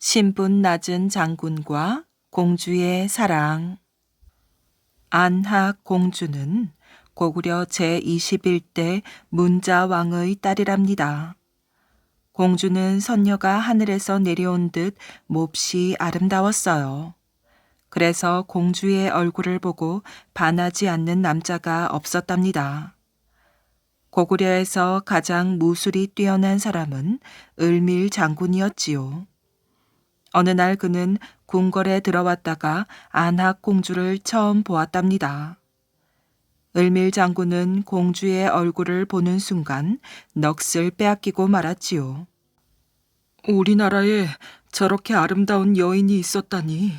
신분 낮은 장군과 공주의 사랑. 안학 공주는 고구려 제21대 문자왕의 딸이랍니다. 공주는 선녀가 하늘에서 내려온 듯 몹시 아름다웠어요. 그래서 공주의 얼굴을 보고 반하지 않는 남자가 없었답니다. 고구려에서 가장 무술이 뛰어난 사람은 을밀 장군이었지요. 어느 날 그는 궁궐에 들어왔다가 안학 공주를 처음 보았답니다. 을밀 장군은 공주의 얼굴을 보는 순간 넋을 빼앗기고 말았지요. 우리나라에 저렇게 아름다운 여인이 있었다니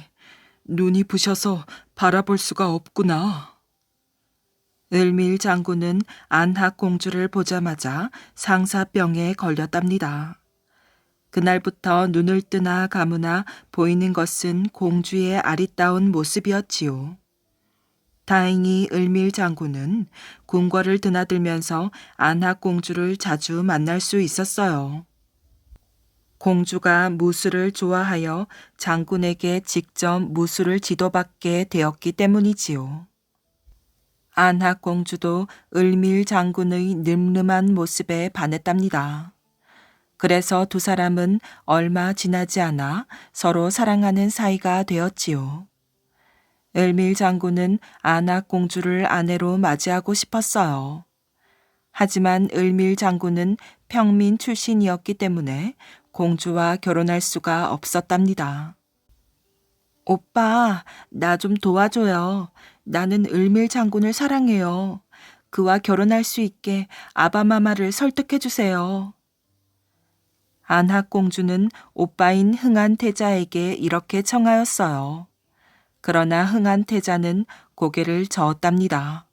눈이 부셔서 바라볼 수가 없구나. 을밀 장군은 안학 공주를 보자마자 상사병에 걸렸답니다. 그날부터 눈을 뜨나 감으나 보이는 것은 공주의 아리따운 모습이었지요. 다행히 을밀 장군은 궁궐을 드나들면서 안학 공주를 자주 만날 수 있었어요. 공주가 무술을 좋아하여 장군에게 직접 무술을 지도받게 되었기 때문이지요. 안학 공주도 을밀 장군의 늠름한 모습에 반했답니다. 그래서 두 사람은 얼마 지나지 않아 서로 사랑하는 사이가 되었지요. 을밀 장군은 안학 공주를 아내로 맞이하고 싶었어요. 하지만 을밀 장군은 평민 출신이었기 때문에 공주와 결혼할 수가 없었답니다. 오빠, 나 좀 도와줘요. 나는 을밀 장군을 사랑해요. 그와 결혼할 수 있게 아바마마를 설득해 주세요. 안학 공주는 오빠인 흥한태자에게 이렇게 청하였어요. 그러나 흥한태자는 고개를 저었답니다.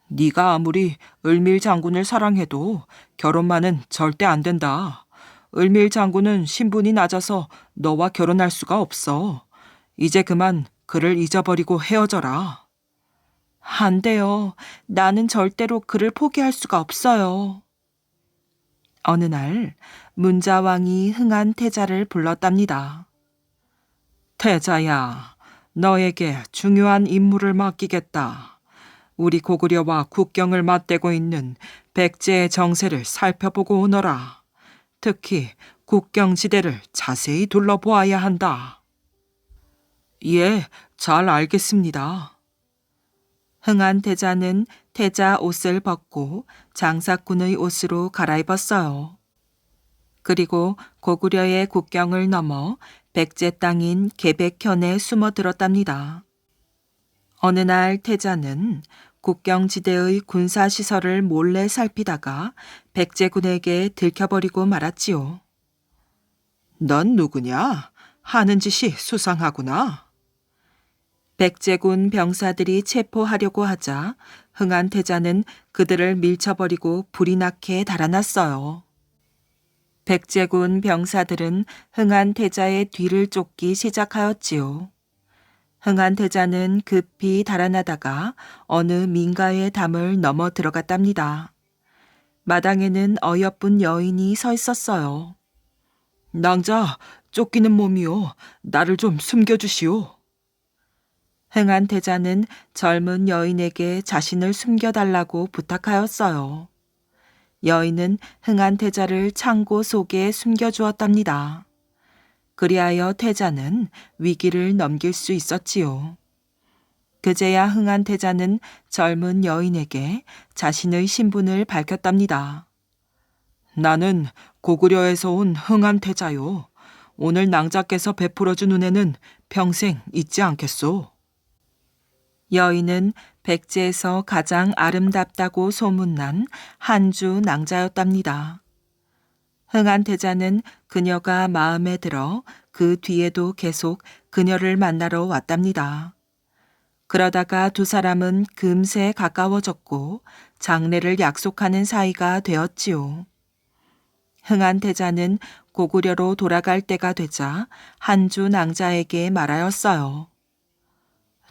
네가 아무리 을밀 장군을 사랑해도 결혼만은 절대 안 된다. 을밀 장군은 신분이 낮아서 너와 결혼할 수가 없어. 이제 그만 그를 잊어버리고 헤어져라. 안 돼요. 나는 절대로 그를 포기할 수가 없어요. 어느 날 문자왕이 흥한태자를 불렀답니다. 태자야, 너에게 중요한 임무를 맡기겠다. 우리 고구려와 국경을 맞대고 있는 백제의 정세를 살펴보고 오너라. 특히 국경지대를 자세히 둘러보아야 한다. 예, 잘 알겠습니다. 흥한태자는 태자 옷을 벗고 장사꾼의 옷으로 갈아입었어요. 그리고 고구려의 국경을 넘어 백제 땅인 계백현에 숨어들었답니다. 어느 날 태자는 국경지대의 군사시설을 몰래 살피다가 백제군에게 들켜버리고 말았지요. 넌 누구냐? 하는 짓이 수상하구나. 백제군 병사들이 체포하려고 하자 흥한태자는 그들을 밀쳐버리고 불이 나게 달아났어요. 백제군 병사들은 흥한태자의 뒤를 쫓기 시작하였지요. 흥한태자는 급히 달아나다가 어느 민가의 담을 넘어 들어갔답니다. 마당에는 어여쁜 여인이 서 있었어요. 낭자, 쫓기는 몸이요. 나를 좀 숨겨주시오. 흥한태자는 젊은 여인에게 자신을 숨겨달라고 부탁하였어요. 여인은 흥한태자를 창고 속에 숨겨주었답니다. 그리하여 태자는 위기를 넘길 수 있었지요. 그제야 흥한태자는 젊은 여인에게 자신의 신분을 밝혔답니다. 나는 고구려에서 온 흥한태자요. 오늘 낭자께서 베풀어준 은혜는 평생 잊지 않겠소. 여인은 백제에서 가장 아름답다고 소문난 한주 낭자였답니다. 흥한태자는 그녀가 마음에 들어 그 뒤에도 계속 그녀를 만나러 왔답니다. 그러다가 두 사람은 금세 가까워졌고 장래를 약속하는 사이가 되었지요. 흥한태자는 고구려로 돌아갈 때가 되자 한주 낭자에게 말하였어요.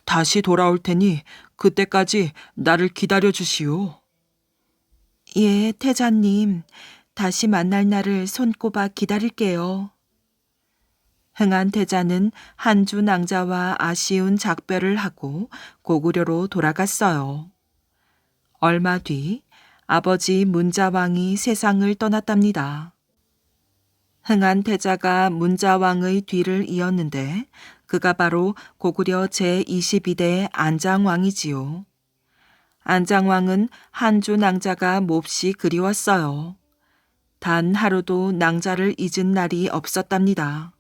다시 돌아올 테니 그때까지 나를 기다려 주시오. 예, 태자님. 다시 만날 날을 손꼽아 기다릴게요. 흥한 태자는 한주 낭자와 아쉬운 작별을 하고 고구려로 돌아갔어요. 얼마 뒤 아버지 문자왕이 세상을 떠났답니다. 흥한 태자가 문자왕의 뒤를 이었는데 그가 바로 고구려 제22대 안장왕이지요. 안장왕은 한주 낭자가 몹시 그리웠어요. 단 하루도 낭자를 잊은 날이 없었답니다.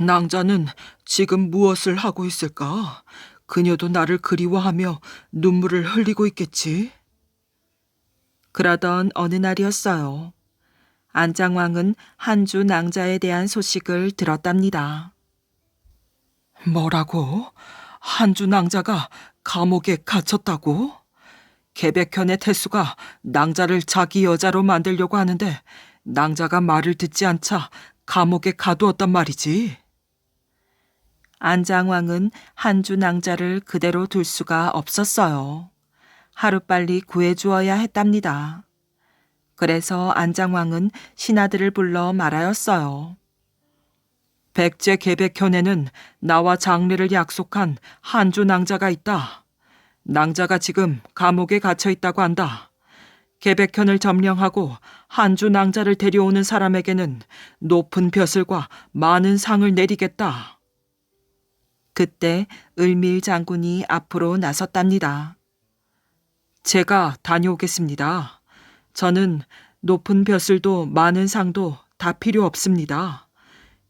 낭자는 지금 무엇을 하고 있을까? 그녀도 나를 그리워하며 눈물을 흘리고 있겠지. 그러던 어느 날이었어요. 안장왕은 한주 낭자에 대한 소식을 들었답니다. 뭐라고? 한주 낭자가 감옥에 갇혔다고? 개백현의 태수가 낭자를 자기 여자로 만들려고 하는데 낭자가 말을 듣지 않자 감옥에 가두었단 말이지. 안장왕은 한주 낭자를 그대로 둘 수가 없었어요. 하루빨리 구해주어야 했답니다. 그래서 안장왕은 신하들을 불러 말하였어요. 백제 개백현에는 나와 장례를 약속한 한주 낭자가 있다. 낭자가 지금 감옥에 갇혀 있다고 한다. 개백현을 점령하고 한주 낭자를 데려오는 사람에게는 높은 벼슬과 많은 상을 내리겠다. 그때 을밀 장군이 앞으로 나섰답니다. 제가 다녀오겠습니다. 저는 높은 벼슬도 많은 상도 다 필요 없습니다.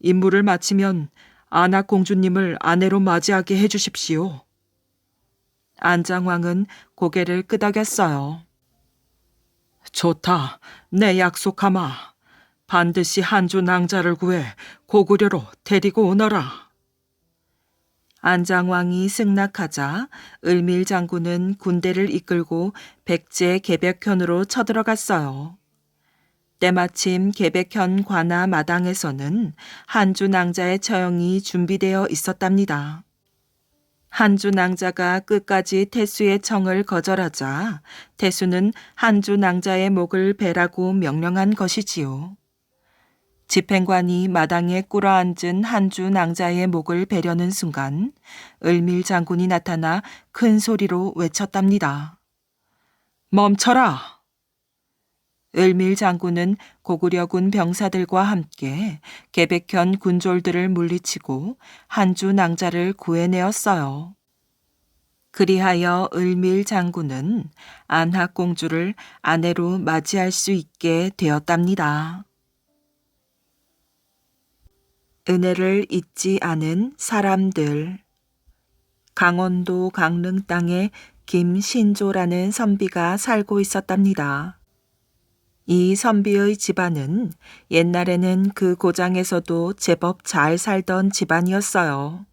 임무를 마치면 안악 공주님을 아내로 맞이하게 해주십시오. 안장왕은 고개를 끄덕였어요. 좋다. 내 약속하마. 반드시 한주 낭자를 구해 고구려로 데리고 오너라. 안장왕이 승낙하자 을밀 장군은 군대를 이끌고 백제 개백현으로 쳐들어갔어요. 때마침 개백현 관아 마당에서는 한주 낭자의 처형이 준비되어 있었답니다. 한주 낭자가 끝까지 태수의 청을 거절하자 태수는 한주 낭자의 목을 베라고 명령한 것이지요. 집행관이 마당에 꿇어앉은 한주 낭자의 목을 베려는 순간 을밀 장군이 나타나 큰 소리로 외쳤답니다. 멈춰라! 을밀 장군은 고구려군 병사들과 함께 개백현 군졸들을 물리치고 한주 낭자를 구해내었어요. 그리하여 을밀 장군은 안학 공주를 아내로 맞이할 수 있게 되었답니다. 은혜를 잊지 않은 사람들. 강원도 강릉 땅에 김신조라는 선비가 살고 있었답니다. 이 선비의 집안은 옛날에는 그 고장에서도 제법 잘 살던 집안이었어요.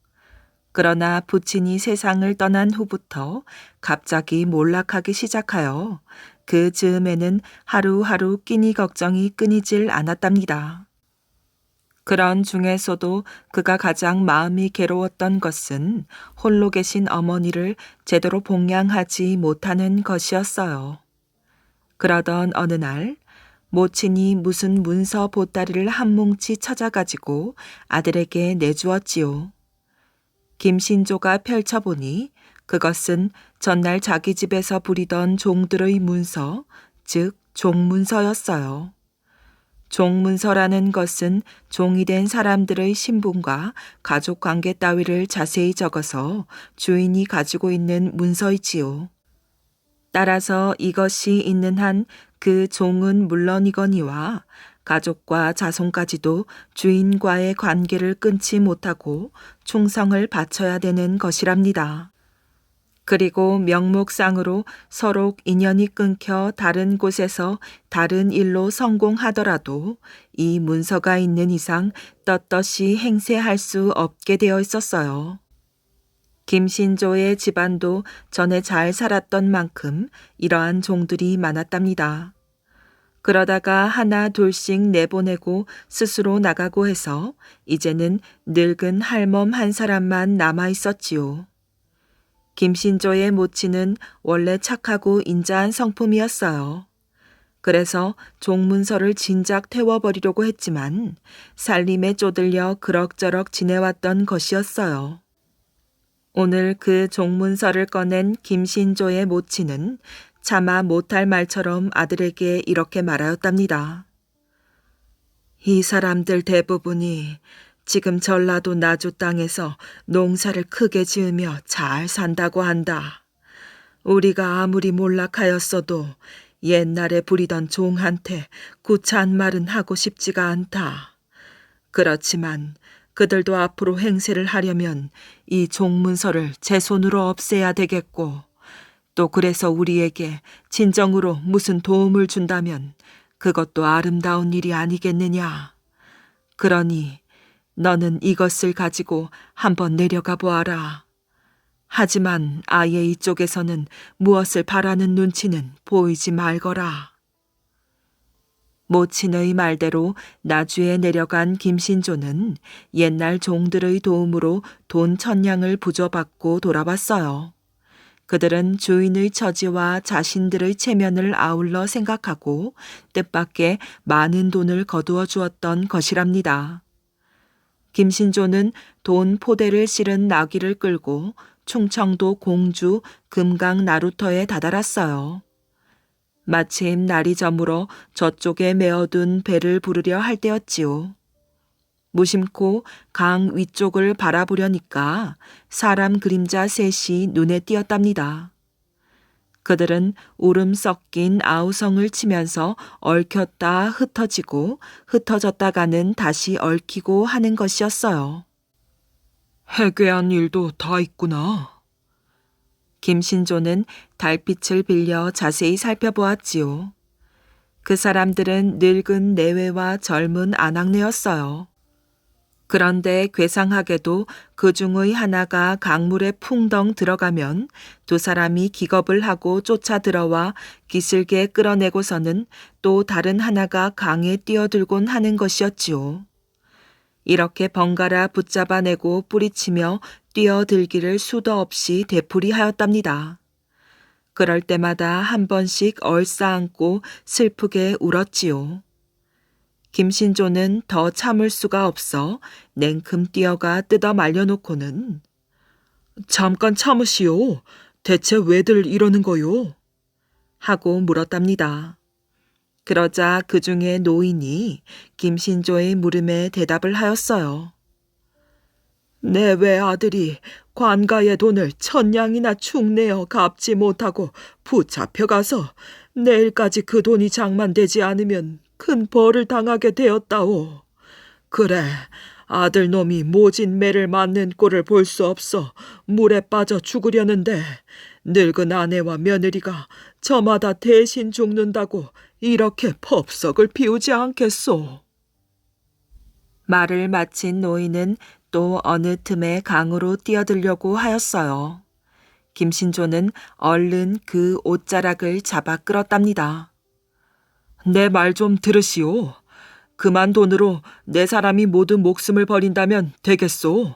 그러나 부친이 세상을 떠난 후부터 갑자기 몰락하기 시작하여 그 즈음에는 하루하루 끼니 걱정이 끊이질 않았답니다. 그런 중에서도 그가 가장 마음이 괴로웠던 것은 홀로 계신 어머니를 제대로 봉양하지 못하는 것이었어요. 그러던 어느 날 모친이 무슨 문서 보따리를 한 뭉치 찾아가지고 아들에게 내주었지요. 김신조가 펼쳐보니 그것은 전날 자기 집에서 부리던 종들의 문서, 즉 종문서였어요. 종문서라는 것은 종이 된 사람들의 신분과 가족관계 따위를 자세히 적어서 주인이 가지고 있는 문서이지요. 따라서 이것이 있는 한 그 종은 물론이거니와 가족과 자손까지도 주인과의 관계를 끊지 못하고 충성을 바쳐야 되는 것이랍니다. 그리고 명목상으로 서로 인연이 끊겨 다른 곳에서 다른 일로 성공하더라도 이 문서가 있는 이상 떳떳이 행세할 수 없게 되어 있었어요. 김신조의 집안도 전에 잘 살았던 만큼 이러한 종들이 많았답니다. 그러다가 하나 둘씩 내보내고 스스로 나가고 해서 이제는 늙은 할멈 한 사람만 남아 있었지요. 김신조의 모친은 원래 착하고 인자한 성품이었어요. 그래서 종문서를 진작 태워버리려고 했지만 살림에 쪼들려 그럭저럭 지내왔던 것이었어요. 오늘 그 종문서를 꺼낸 김신조의 모친은 차마 못할 말처럼 아들에게 이렇게 말하였답니다. 이 사람들 대부분이 지금 전라도 나주 땅에서 농사를 크게 지으며 잘 산다고 한다. 우리가 아무리 몰락하였어도 옛날에 부리던 종한테 구차한 말은 하고 싶지가 않다. 그렇지만 그들도 앞으로 행세를 하려면 이 종문서를 제 손으로 없애야 되겠고, 또 그래서 우리에게 진정으로 무슨 도움을 준다면 그것도 아름다운 일이 아니겠느냐. 그러니 너는 이것을 가지고 한번 내려가 보아라. 하지만 아예 이쪽에서는 무엇을 바라는 눈치는 보이지 말거라. 모친의 말대로 나주에 내려간 김신조는 옛날 종들의 도움으로 돈 1,000냥을 부져받고 돌아왔어요. 그들은 주인의 처지와 자신들의 체면을 아울러 생각하고 뜻밖의 많은 돈을 거두어 주었던 것이랍니다. 김신조는 돈 포대를 실은 나귀를 끌고 충청도 공주 금강 나루터에 다다랐어요. 마침 날이 저물어 저쪽에 메어둔 배를 부르려 할 때였지요. 무심코 강 위쪽을 바라보려니까 사람 그림자 셋이 눈에 띄었답니다. 그들은 울음 섞인 아우성을 치면서 얽혔다 흩어지고 흩어졌다가는 다시 얽히고 하는 것이었어요. 해괴한 일도 다 있구나. 김신조는 달빛을 빌려 자세히 살펴보았지요. 그 사람들은 늙은 내외와 젊은 아낙네였어요. 그런데 괴상하게도 그 중의 하나가 강물에 풍덩 들어가면 두 사람이 기겁을 하고 쫓아 들어와 기슬게 끌어내고서는 또 다른 하나가 강에 뛰어들곤 하는 것이었지요. 이렇게 번갈아 붙잡아내고 뿌리치며 뛰어들기를 수도 없이 되풀이하였답니다. 그럴 때마다 한 번씩 얼싸안고 슬프게 울었지요. 김신조는 더 참을 수가 없어 냉큼 뛰어가 뜯어 말려놓고는 잠깐 참으시오. 대체 왜들 이러는 거요? 하고 물었답니다. 그러자 그 중에 노인이 김신조의 물음에 대답을 하였어요. 내 외아들이 관가의 돈을 1,000냥이나 축내어 갚지 못하고 붙잡혀가서 내일까지 그 돈이 장만되지 않으면 큰 벌을 당하게 되었다오. 그래, 아들놈이 모진 매를 맞는 꼴을 볼 수 없어 물에 빠져 죽으려는데 늙은 아내와 며느리가 저마다 대신 죽는다고 이렇게 법석을 피우지 않겠소. 말을 마친 노인은 또 어느 틈에 강으로 뛰어들려고 하였어요. 김신조는 얼른 그 옷자락을 잡아 끌었답니다. 내 말 좀 들으시오. 그만 돈으로 내 사람이 모두 목숨을 버린다면 되겠소.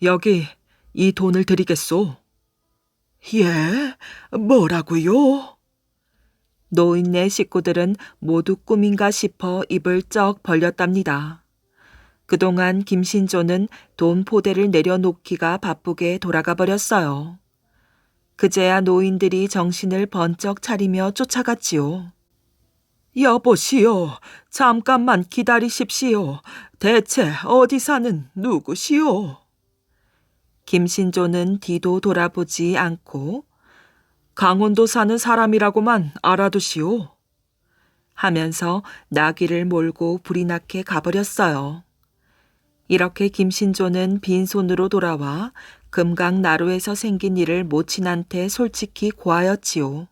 여기 이 돈을 드리겠소. 예? 뭐라고요? 노인네 식구들은 모두 꿈인가 싶어 입을 쩍 벌렸답니다. 그동안 김신조는 돈 포대를 내려놓기가 바쁘게 돌아가 버렸어요. 그제야 노인들이 정신을 번쩍 차리며 쫓아갔지요. 여보시오, 잠깐만 기다리십시오. 대체 어디 사는 누구시오? 김신조는 뒤도 돌아보지 않고 강원도 사는 사람이라고만 알아두시오. 하면서 나귀를 몰고 불이 나게 가버렸어요. 이렇게 김신조는 빈손으로 돌아와 금강나루에서 생긴 일을 모친한테 솔직히 고하였지요.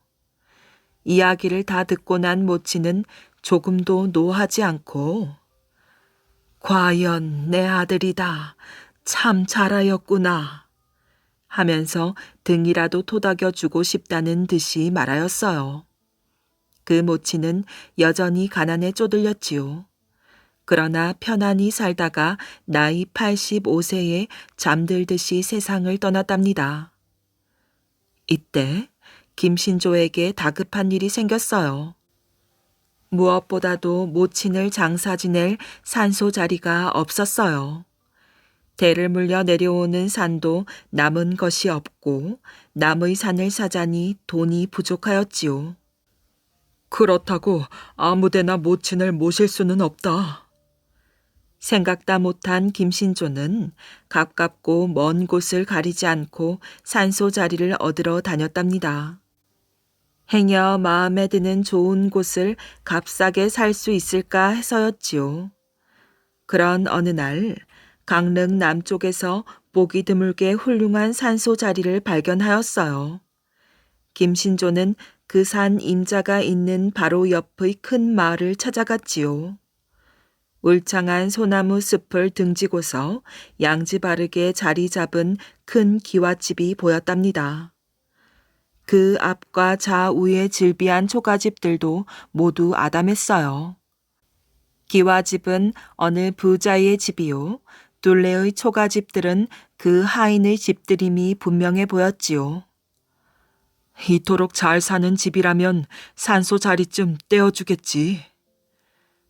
이야기를 다 듣고 난 모친은 조금도 노하지 않고 과연 내 아들이다. 참 잘하였구나. 하면서 등이라도 토닥여주고 싶다는 듯이 말하였어요. 그 모친은 여전히 가난에 쪼들렸지요. 그러나 편안히 살다가 나이 85세에 잠들듯이 세상을 떠났답니다. 이때 김신조에게 다급한 일이 생겼어요. 무엇보다도 모친을 장사 지낼 산소 자리가 없었어요. 대를 물려 내려오는 산도 남은 것이 없고 남의 산을 사자니 돈이 부족하였지요. 그렇다고 아무데나 모친을 모실 수는 없다. 생각다 못한 김신조는 가깝고 먼 곳을 가리지 않고 산소 자리를 얻으러 다녔답니다. 행여 마음에 드는 좋은 곳을 값싸게 살 수 있을까 해서였지요. 그런 어느 날 강릉 남쪽에서 보기 드물게 훌륭한 산소 자리를 발견하였어요. 김신조는 그 산 임자가 있는 바로 옆의 큰 마을을 찾아갔지요. 울창한 소나무 숲을 등지고서 양지 바르게 자리 잡은 큰 기와집이 보였답니다. 그 앞과 좌우에 질비한 초가집들도 모두 아담했어요. 기와집은 어느 부자의 집이요. 둘레의 초가집들은 그 하인의 집들임이 분명해 보였지요. 이토록 잘 사는 집이라면 산소 자리쯤 떼어주겠지.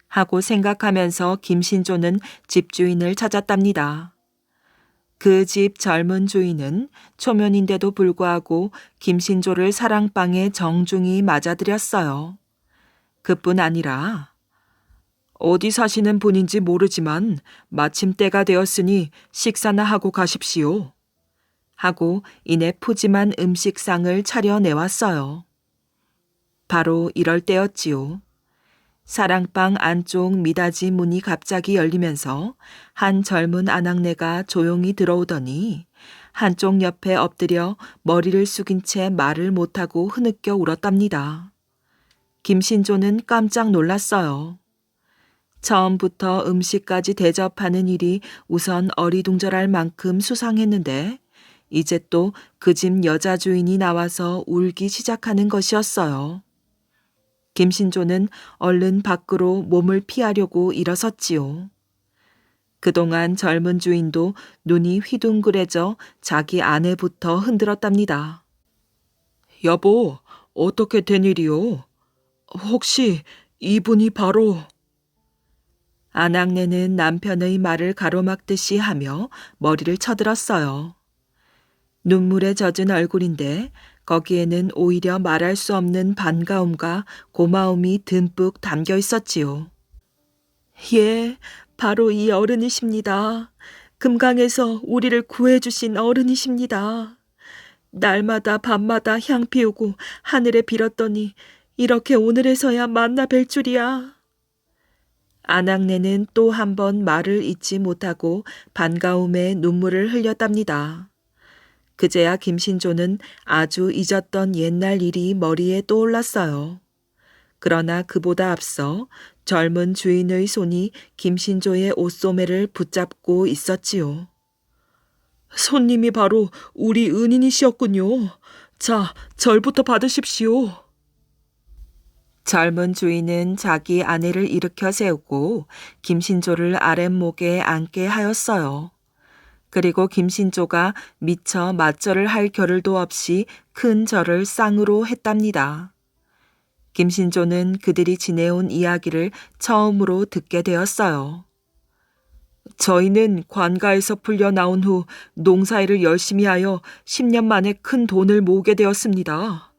하고 생각하면서 김신조는 집주인을 찾았답니다. 그 집 젊은 주인은 초면인데도 불구하고 김신조를 사랑방에 정중히 맞아들였어요. 그뿐 아니라 어디 사시는 분인지 모르지만 마침 때가 되었으니 식사나 하고 가십시오. 하고 이내 푸짐한 음식상을 차려내왔어요. 바로 이럴 때였지요. 사랑방 안쪽 미닫이 문이 갑자기 열리면서 한 젊은 아낙네가 조용히 들어오더니 한쪽 옆에 엎드려 머리를 숙인 채 말을 못하고 흐느껴 울었답니다. 김신조는 깜짝 놀랐어요. 처음부터 음식까지 대접하는 일이 우선 어리둥절할 만큼 수상했는데 이제 또 그 집 여자 주인이 나와서 울기 시작하는 것이었어요. 김신조는 얼른 밖으로 몸을 피하려고 일어섰지요. 그동안 젊은 주인도 눈이 휘둥그레져 자기 아내부터 흔들었답니다. 여보, 어떻게 된 일이요? 혹시 이분이 바로... 아낙네는 남편의 말을 가로막듯이 하며 머리를 쳐들었어요. 눈물에 젖은 얼굴인데 거기에는 오히려 말할 수 없는 반가움과 고마움이 듬뿍 담겨 있었지요. 예, 바로 이 어른이십니다. 금강에서 우리를 구해주신 어른이십니다. 날마다 밤마다 향 피우고 하늘에 빌었더니 이렇게 오늘에서야 만나 뵐 줄이야. 아낙네는 또 한 번 말을 잇지 못하고 반가움에 눈물을 흘렸답니다. 그제야 김신조는 아주 잊었던 옛날 일이 머리에 떠올랐어요. 그러나 그보다 앞서 젊은 주인의 손이 김신조의 옷소매를 붙잡고 있었지요. 손님이 바로 우리 은인이시었군요. 자, 절부터 받으십시오. 젊은 주인은 자기 아내를 일으켜 세우고 김신조를 아랫목에 앉게 하였어요. 그리고 김신조가 미처 맞절을 할 겨를도 없이 큰 절을 쌍으로 했답니다. 김신조는 그들이 지내온 이야기를 처음으로 듣게 되었어요. 저희는 관가에서 풀려 나온 후 농사일을 열심히 하여 10년 만에 큰 돈을 모으게 되었습니다.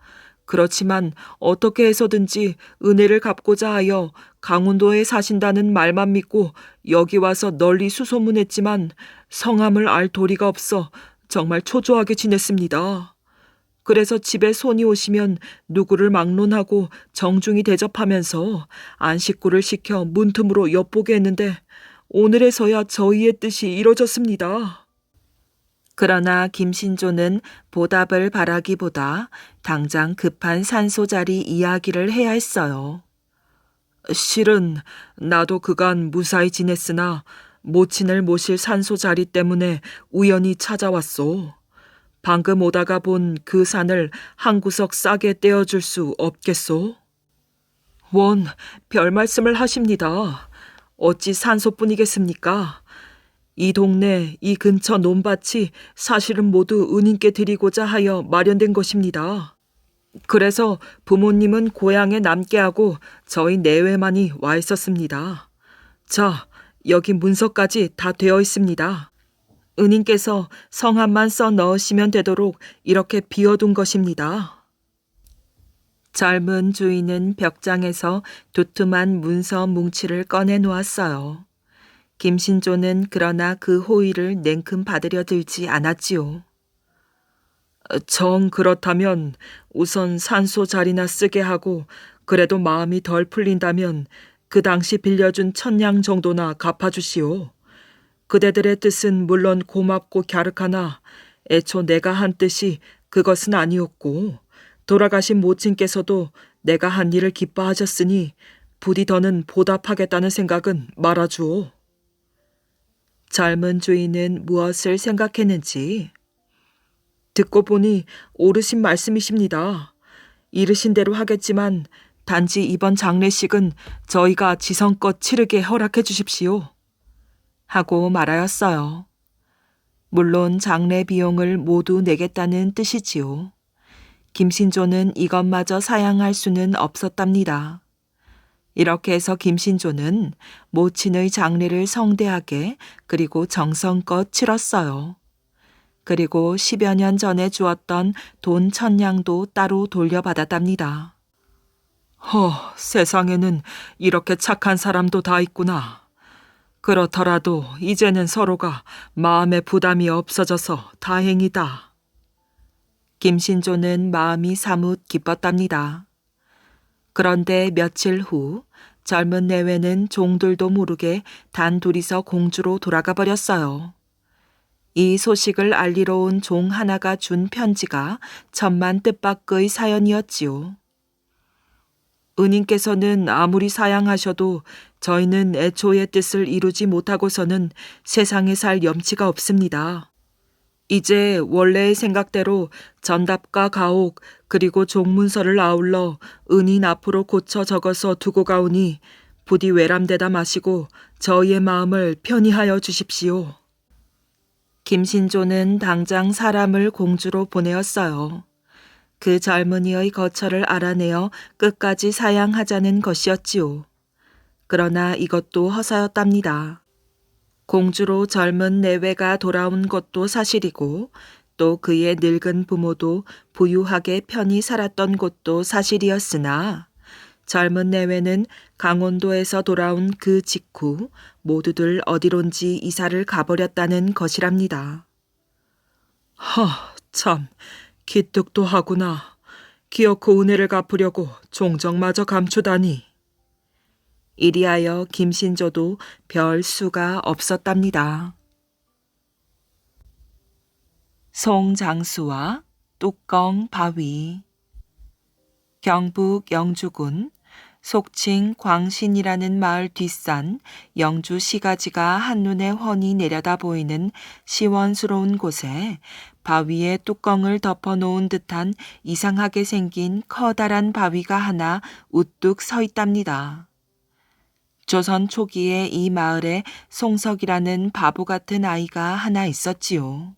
그렇지만 어떻게 해서든지 은혜를 갚고자 하여 강원도에 사신다는 말만 믿고 여기 와서 널리 수소문했지만 성함을 알 도리가 없어 정말 초조하게 지냈습니다. 그래서 집에 손이 오시면 누구를 막론하고 정중히 대접하면서 안식구를 시켜 문틈으로 엿보게 했는데 오늘에서야 저희의 뜻이 이뤄졌습니다. 그러나 김신조는 보답을 바라기보다 당장 급한 산소자리 이야기를 해야 했어요. 실은 나도 그간 무사히 지냈으나 모친을 모실 산소자리 때문에 우연히 찾아왔소. 방금 오다가 본 그 산을 한 구석 싸게 떼어줄 수 없겠소? 원, 별 말씀을 하십니다. 어찌 산소뿐이겠습니까? 이 동네, 이 근처 논밭이 사실은 모두 은인께 드리고자 하여 마련된 것입니다. 그래서 부모님은 고향에 남게 하고 저희 내외만이 와 있었습니다. 자, 여기 문서까지 다 되어 있습니다. 은인께서 성함만 써 넣으시면 되도록 이렇게 비워둔 것입니다. 젊은 주인은 벽장에서 두툼한 문서 뭉치를 꺼내 놓았어요. 김신조는 그러나 그 호의를 냉큼 받으려 들지 않았지요. 정 그렇다면 우선 산소 자리나 쓰게 하고 그래도 마음이 덜 풀린다면 그 당시 빌려준 1,000냥 정도나 갚아주시오. 그대들의 뜻은 물론 고맙고 갸륵하나 애초 내가 한 뜻이 그것은 아니었고 돌아가신 모친께서도 내가 한 일을 기뻐하셨으니 부디 더는 보답하겠다는 생각은 말아주오. 젊은 주인은 무엇을 생각했는지 듣고 보니 옳으신 말씀이십니다. 이르신 대로 하겠지만 단지 이번 장례식은 저희가 지성껏 치르게 허락해 주십시오. 하고 말하였어요. 물론 장례 비용을 모두 내겠다는 뜻이지요. 김신조는 이것마저 사양할 수는 없었답니다. 이렇게 해서 김신조는 모친의 장례를 성대하게 그리고 정성껏 치렀어요. 그리고 10여 년 전에 주었던 돈 1,000냥도 따로 돌려받았답니다. 세상에는 이렇게 착한 사람도 다 있구나. 그렇더라도 이제는 서로가 마음의 부담이 없어져서 다행이다. 김신조는 마음이 사뭇 기뻤답니다. 그런데 며칠 후 젊은 내외는 종들도 모르게 단 둘이서 공주로 돌아가 버렸어요. 이 소식을 알리러 온 종 하나가 준 편지가 천만 뜻밖의 사연이었지요. 은인께서는 아무리 사양하셔도 저희는 애초의 뜻을 이루지 못하고서는 세상에 살 염치가 없습니다. 이제 원래의 생각대로 전답과 가옥 그리고 종문서를 아울러 은인 앞으로 고쳐 적어서 두고 가오니 부디 외람되다 마시고 저희의 마음을 편히 하여 주십시오. 김신조는 당장 사람을 공주로 보내었어요. 그 젊은이의 거처를 알아내어 끝까지 사양하자는 것이었지요. 그러나 이것도 허사였답니다. 공주로 젊은 내외가 돌아온 것도 사실이고 또 그의 늙은 부모도 부유하게 편히 살았던 것도 사실이었으나 젊은 내외는 강원도에서 돌아온 그 직후 모두들 어디론지 이사를 가버렸다는 것이랍니다. 참 기특도 하구나. 기어코 은혜를 갚으려고 종정마저 감추다니. 이리하여 김신조도 별 수가 없었답니다. 송장수와 뚜껑 바위. 경북 영주군 속칭 광신이라는 마을 뒷산 영주 시가지가 한눈에 훤히 내려다 보이는 시원스러운 곳에 바위에 뚜껑을 덮어놓은 듯한 이상하게 생긴 커다란 바위가 하나 우뚝 서 있답니다. 조선 초기에 이 마을에 송석이라는 바보 같은 아이가 하나 있었지요.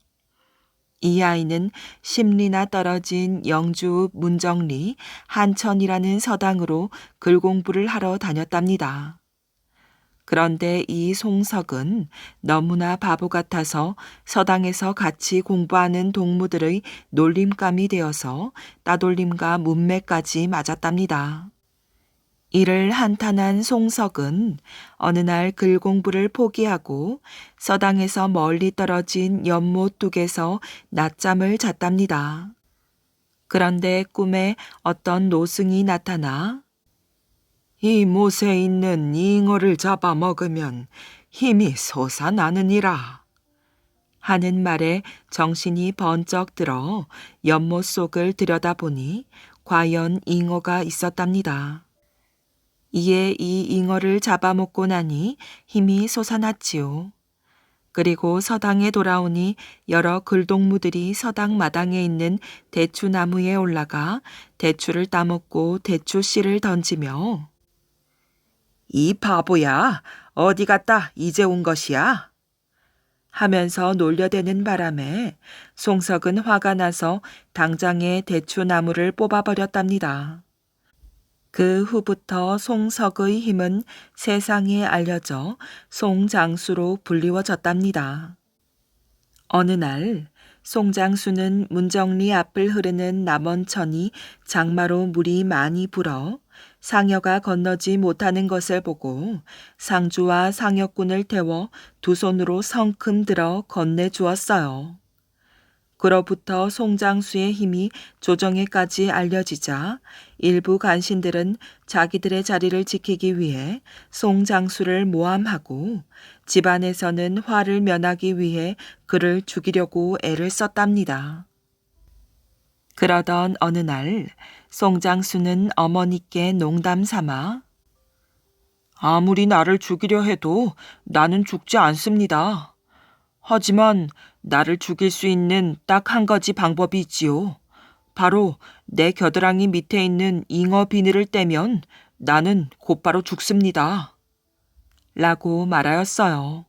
이 아이는 10리나 떨어진 영주 문정리 한천이라는 서당으로 글 공부를 하러 다녔답니다. 그런데 이 송석은 너무나 바보 같아서 서당에서 같이 공부하는 동무들의 놀림감이 되어서 따돌림과 문매까지 맞았답니다. 이를 한탄한 송석은 어느 날 글 공부를 포기하고 서당에서 멀리 떨어진 연못 둑에서 낮잠을 잤답니다. 그런데 꿈에 어떤 노승이 나타나 이 못에 있는 잉어를 잡아먹으면 힘이 솟아나느니라 하는 말에 정신이 번쩍 들어 연못 속을 들여다보니 과연 잉어가 있었답니다. 이에 이 잉어를 잡아먹고 나니 힘이 솟아났지요. 그리고 서당에 돌아오니 여러 글동무들이 서당 마당에 있는 대추나무에 올라가 대추를 따먹고 대추씨를 던지며 이 바보야, 어디 갔다 이제 온 것이야? 하면서 놀려대는 바람에 송석은 화가 나서 당장에 대추나무를 뽑아버렸답니다. 그 후부터 송석의 힘은 세상에 알려져 송장수로 불리워졌답니다. 어느 날 송장수는 문정리 앞을 흐르는 남원천이 장마로 물이 많이 불어 상여가 건너지 못하는 것을 보고 상주와 상여꾼을 태워 두 손으로 성큼 들어 건네주었어요. 그로부터 송장수의 힘이 조정에까지 알려지자 일부 간신들은 자기들의 자리를 지키기 위해 송장수를 모함하고 집안에서는 화를 면하기 위해 그를 죽이려고 애를 썼답니다. 그러던 어느 날 송장수는 어머니께 농담 삼아 아무리 나를 죽이려 해도 나는 죽지 않습니다. 하지만 나를 죽일 수 있는 딱 한 가지 방법이 있지요. 바로 내 겨드랑이 밑에 있는 잉어 비늘을 떼면 나는 곧바로 죽습니다. 라고 말하였어요.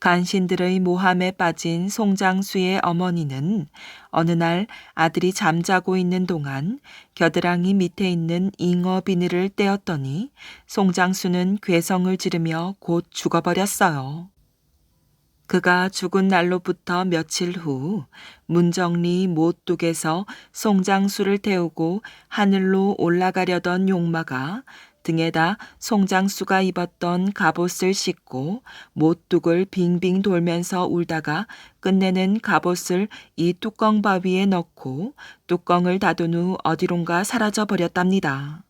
간신들의 모함에 빠진 송장수의 어머니는 어느 날 아들이 잠자고 있는 동안 겨드랑이 밑에 있는 잉어 비늘을 떼었더니 송장수는 괴성을 지르며 곧 죽어버렸어요. 그가 죽은 날로부터 며칠 후 문정리 모뚝에서 송장수를 태우고 하늘로 올라가려던 용마가 등에다 송장수가 입었던 갑옷을 싣고 모뚝을 빙빙 돌면서 울다가 끝내는 갑옷을 이 뚜껑 바위에 넣고 뚜껑을 닫은 후 어디론가 사라져 버렸답니다.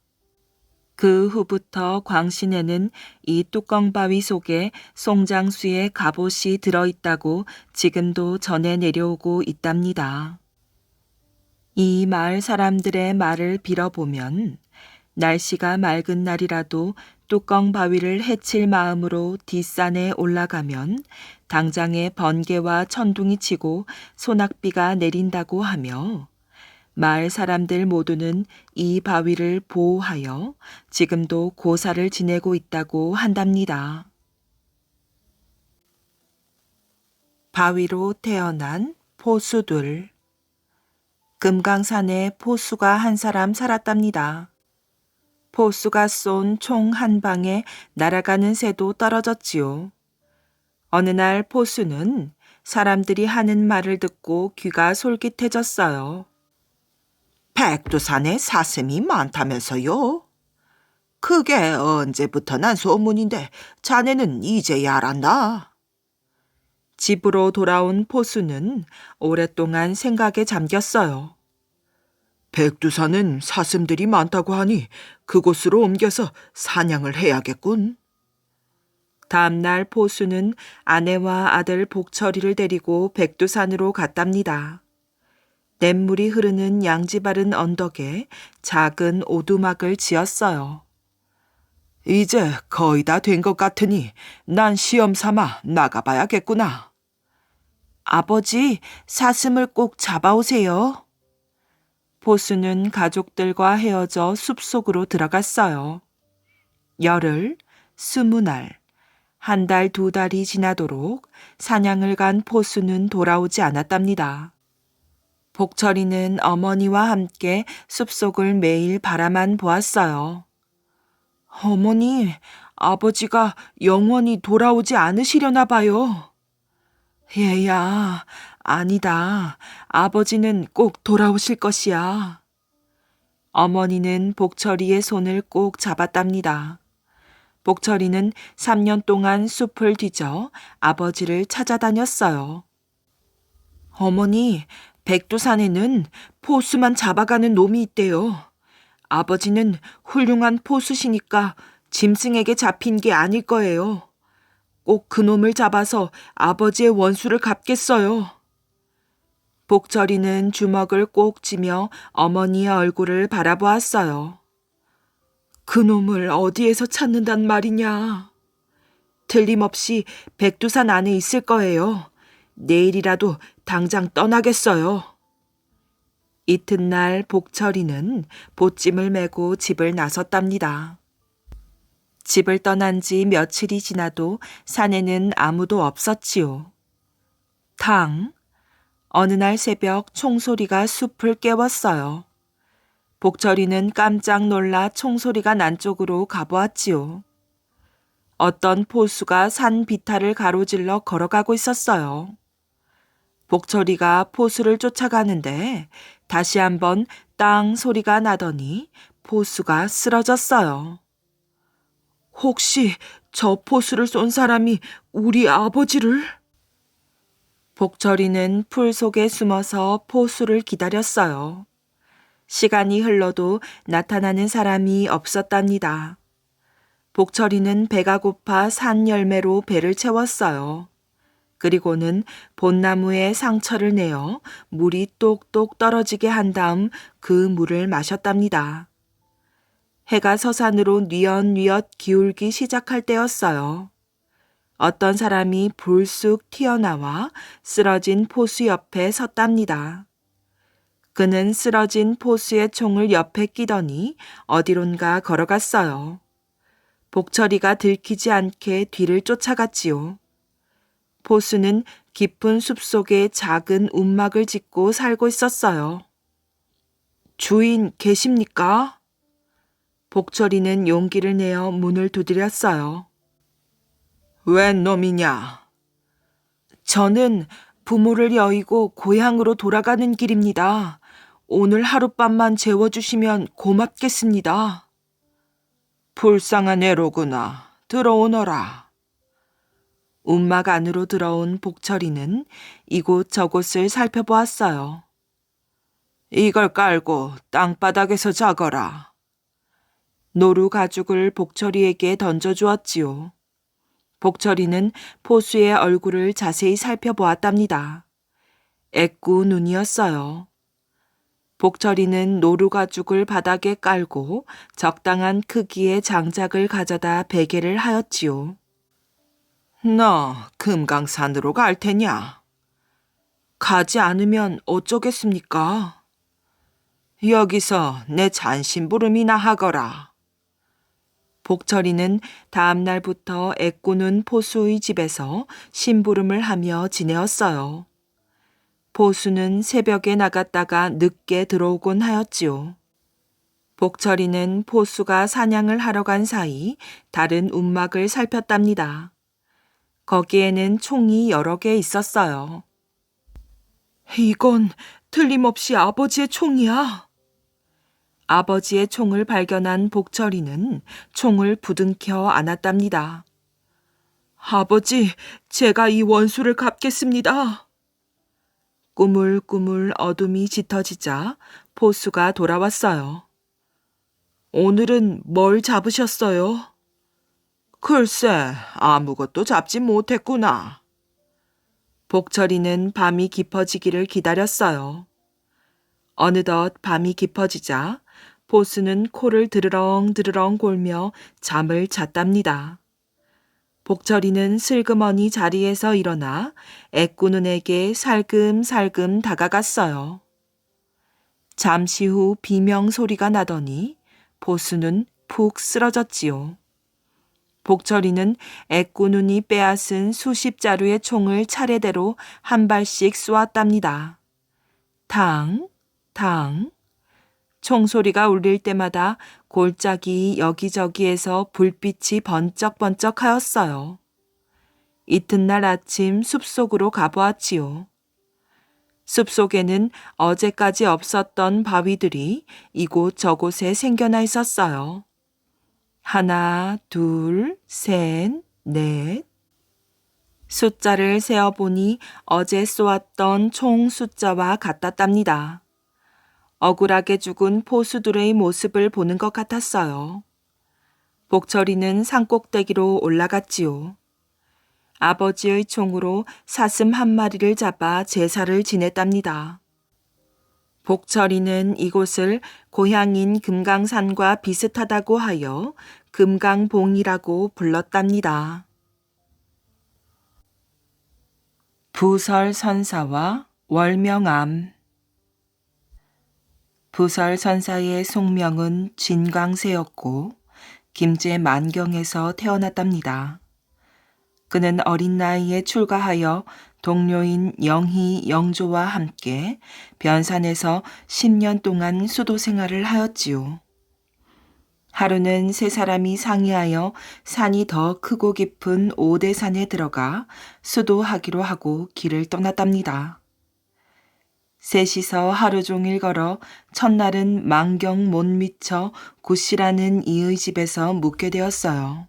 그 후부터 광신에는 이 뚜껑 바위 속에 송장수의 갑옷이 들어있다고 지금도 전해 내려오고 있답니다. 이 마을 사람들의 말을 빌어보면 날씨가 맑은 날이라도 뚜껑 바위를 해칠 마음으로 뒷산에 올라가면 당장에 번개와 천둥이 치고 소낙비가 내린다고 하며 마을 사람들 모두는 이 바위를 보호하여 지금도 고사를 지내고 있다고 한답니다. 바위로 태어난 포수들. 금강산에 포수가 한 사람 살았답니다. 포수가 쏜 총 한 방에 날아가는 새도 떨어졌지요. 어느 날 포수는 사람들이 하는 말을 듣고 귀가 솔깃해졌어요. 백두산에 사슴이 많다면서요? 그게 언제부터 난 소문인데 자네는 이제야 알았나? 집으로 돌아온 포수는 오랫동안 생각에 잠겼어요. 백두산은 사슴들이 많다고 하니 그곳으로 옮겨서 사냥을 해야겠군. 다음날 포수는 아내와 아들 복철이를 데리고 백두산으로 갔답니다. 냇물이 흐르는 양지 바른 언덕에 작은 오두막을 지었어요. 이제 거의 다 된 것 같으니 난 시험 삼아 나가봐야겠구나. 아버지, 사슴을 꼭 잡아오세요. 포수는 가족들과 헤어져 숲속으로 들어갔어요. 열흘, 20날, 한 달, 두 달이 지나도록 사냥을 간 포수는 돌아오지 않았답니다. 복철이는 어머니와 함께 숲속을 매일 바라만 보았어요. 어머니, 아버지가 영원히 돌아오지 않으시려나 봐요. 얘야, 아니다. 아버지는 꼭 돌아오실 것이야. 어머니는 복철이의 손을 꼭 잡았답니다. 복철이는 3년 동안 숲을 뒤져 아버지를 찾아다녔어요. 어머니, 백두산에는 포수만 잡아가는 놈이 있대요. 아버지는 훌륭한 포수시니까 짐승에게 잡힌 게 아닐 거예요. 꼭 그놈을 잡아서 아버지의 원수를 갚겠어요. 복철이는 주먹을 꼭 쥐며 어머니의 얼굴을 바라보았어요. 그놈을 어디에서 찾는단 말이냐. 틀림없이 백두산 안에 있을 거예요. 내일이라도 당장 떠나겠어요. 이튿날 복철이는 보찜을 메고 집을 나섰답니다. 집을 떠난 지 며칠이 지나도 산에는 아무도 없었지요. 어느 날 새벽 총소리가 숲을 깨웠어요. 복철이는 깜짝 놀라 총소리가 난 쪽으로 가보았지요. 어떤 포수가 산 비탈을 가로질러 걸어가고 있었어요. 복철이가 포수를 쫓아가는데 다시 한번 땅 소리가 나더니 포수가 쓰러졌어요. 혹시 저 포수를 쏜 사람이 우리 아버지를? 복철이는 풀 속에 숨어서 포수를 기다렸어요. 시간이 흘러도 나타나는 사람이 없었답니다. 복철이는 배가 고파 산 열매로 배를 채웠어요. 그리고는 벚나무에 상처를 내어 물이 똑똑 떨어지게 한 다음 그 물을 마셨답니다. 해가 서산으로 뉘엿뉘엿 기울기 시작할 때였어요. 어떤 사람이 불쑥 튀어나와 쓰러진 포수 옆에 섰답니다. 그는 쓰러진 포수의 총을 옆에 끼더니 어디론가 걸어갔어요. 복철이가 들키지 않게 뒤를 쫓아갔지요. 포수는 깊은 숲속에 작은 움막을 짓고 살고 있었어요. 주인 계십니까? 복철이는 용기를 내어 문을 두드렸어요. 웬 놈이냐? 저는 부모를 여의고 고향으로 돌아가는 길입니다. 오늘 하룻밤만 재워주시면 고맙겠습니다. 불쌍한 애로구나. 들어오너라. 움막 안으로 들어온 복철이는 이곳저곳을 살펴보았어요. 이걸 깔고 땅바닥에서 자거라. 노루 가죽을 복철이에게 던져주었지요. 복철이는 포수의 얼굴을 자세히 살펴보았답니다. 애꾸 눈이었어요. 복철이는 노루 가죽을 바닥에 깔고 적당한 크기의 장작을 가져다 베개를 하였지요. 너 금강산으로 갈 테냐? 가지 않으면 어쩌겠습니까? 여기서 내 잔심부름이나 하거라. 복철이는 다음 날부터 애꾸는 포수의 집에서 심부름을 하며 지내었어요. 포수는 새벽에 나갔다가 늦게 들어오곤 하였지요. 복철이는 포수가 사냥을 하러 간 사이 다른 움막을 살폈답니다. 거기에는 총이 여러 개 있었어요. 이건 틀림없이 아버지의 총이야. 아버지의 총을 발견한 복철이는 총을 부둥켜 안았답니다. 아버지, 제가 이 원수를 갚겠습니다. 꾸물꾸물 어둠이 짙어지자 포수가 돌아왔어요. 오늘은 뭘 잡으셨어요? 글쎄, 아무것도 잡지 못했구나. 복철이는 밤이 깊어지기를 기다렸어요. 어느덧 밤이 깊어지자 포수는 코를 드르렁드르렁 골며 잠을 잤답니다. 복철이는 슬그머니 자리에서 일어나 애꾸눈에게 살금살금 다가갔어요. 잠시 후 비명 소리가 나더니 포수는 푹 쓰러졌지요. 복철이는 애꾸눈이 빼앗은 수십 자루의 총을 차례대로 한 발씩 쏘았답니다. 당, 당. 총소리가 울릴 때마다 골짜기 여기저기에서 불빛이 번쩍번쩍 하였어요. 이튿날 아침 숲속으로 가보았지요. 숲속에는 어제까지 없었던 바위들이 이곳저곳에 생겨나 있었어요. 하나, 둘, 셋, 넷. 숫자를 세어보니 어제 쏘았던 총 숫자와 같았답니다. 억울하게 죽은 포수들의 모습을 보는 것 같았어요. 복철이는 산꼭대기로 올라갔지요. 아버지의 총으로 사슴 한 마리를 잡아 제사를 지냈답니다. 복철이는 이곳을 고향인 금강산과 비슷하다고 하여 금강봉이라고 불렀답니다. 부설선사와 월명암. 부설선사의 속명은 진광세였고 김제 만경에서 태어났답니다. 그는 어린 나이에 출가하여 동료인 영희, 영조와 함께 변산에서 10년 동안 수도 생활을 하였지요. 하루는 세 사람이 상의하여 산이 더 크고 깊은 오대산에 들어가 수도하기로 하고 길을 떠났답니다. 셋이서 하루 종일 걸어 첫날은 만경 못 미쳐 구씨라는 이의 집에서 묵게 되었어요.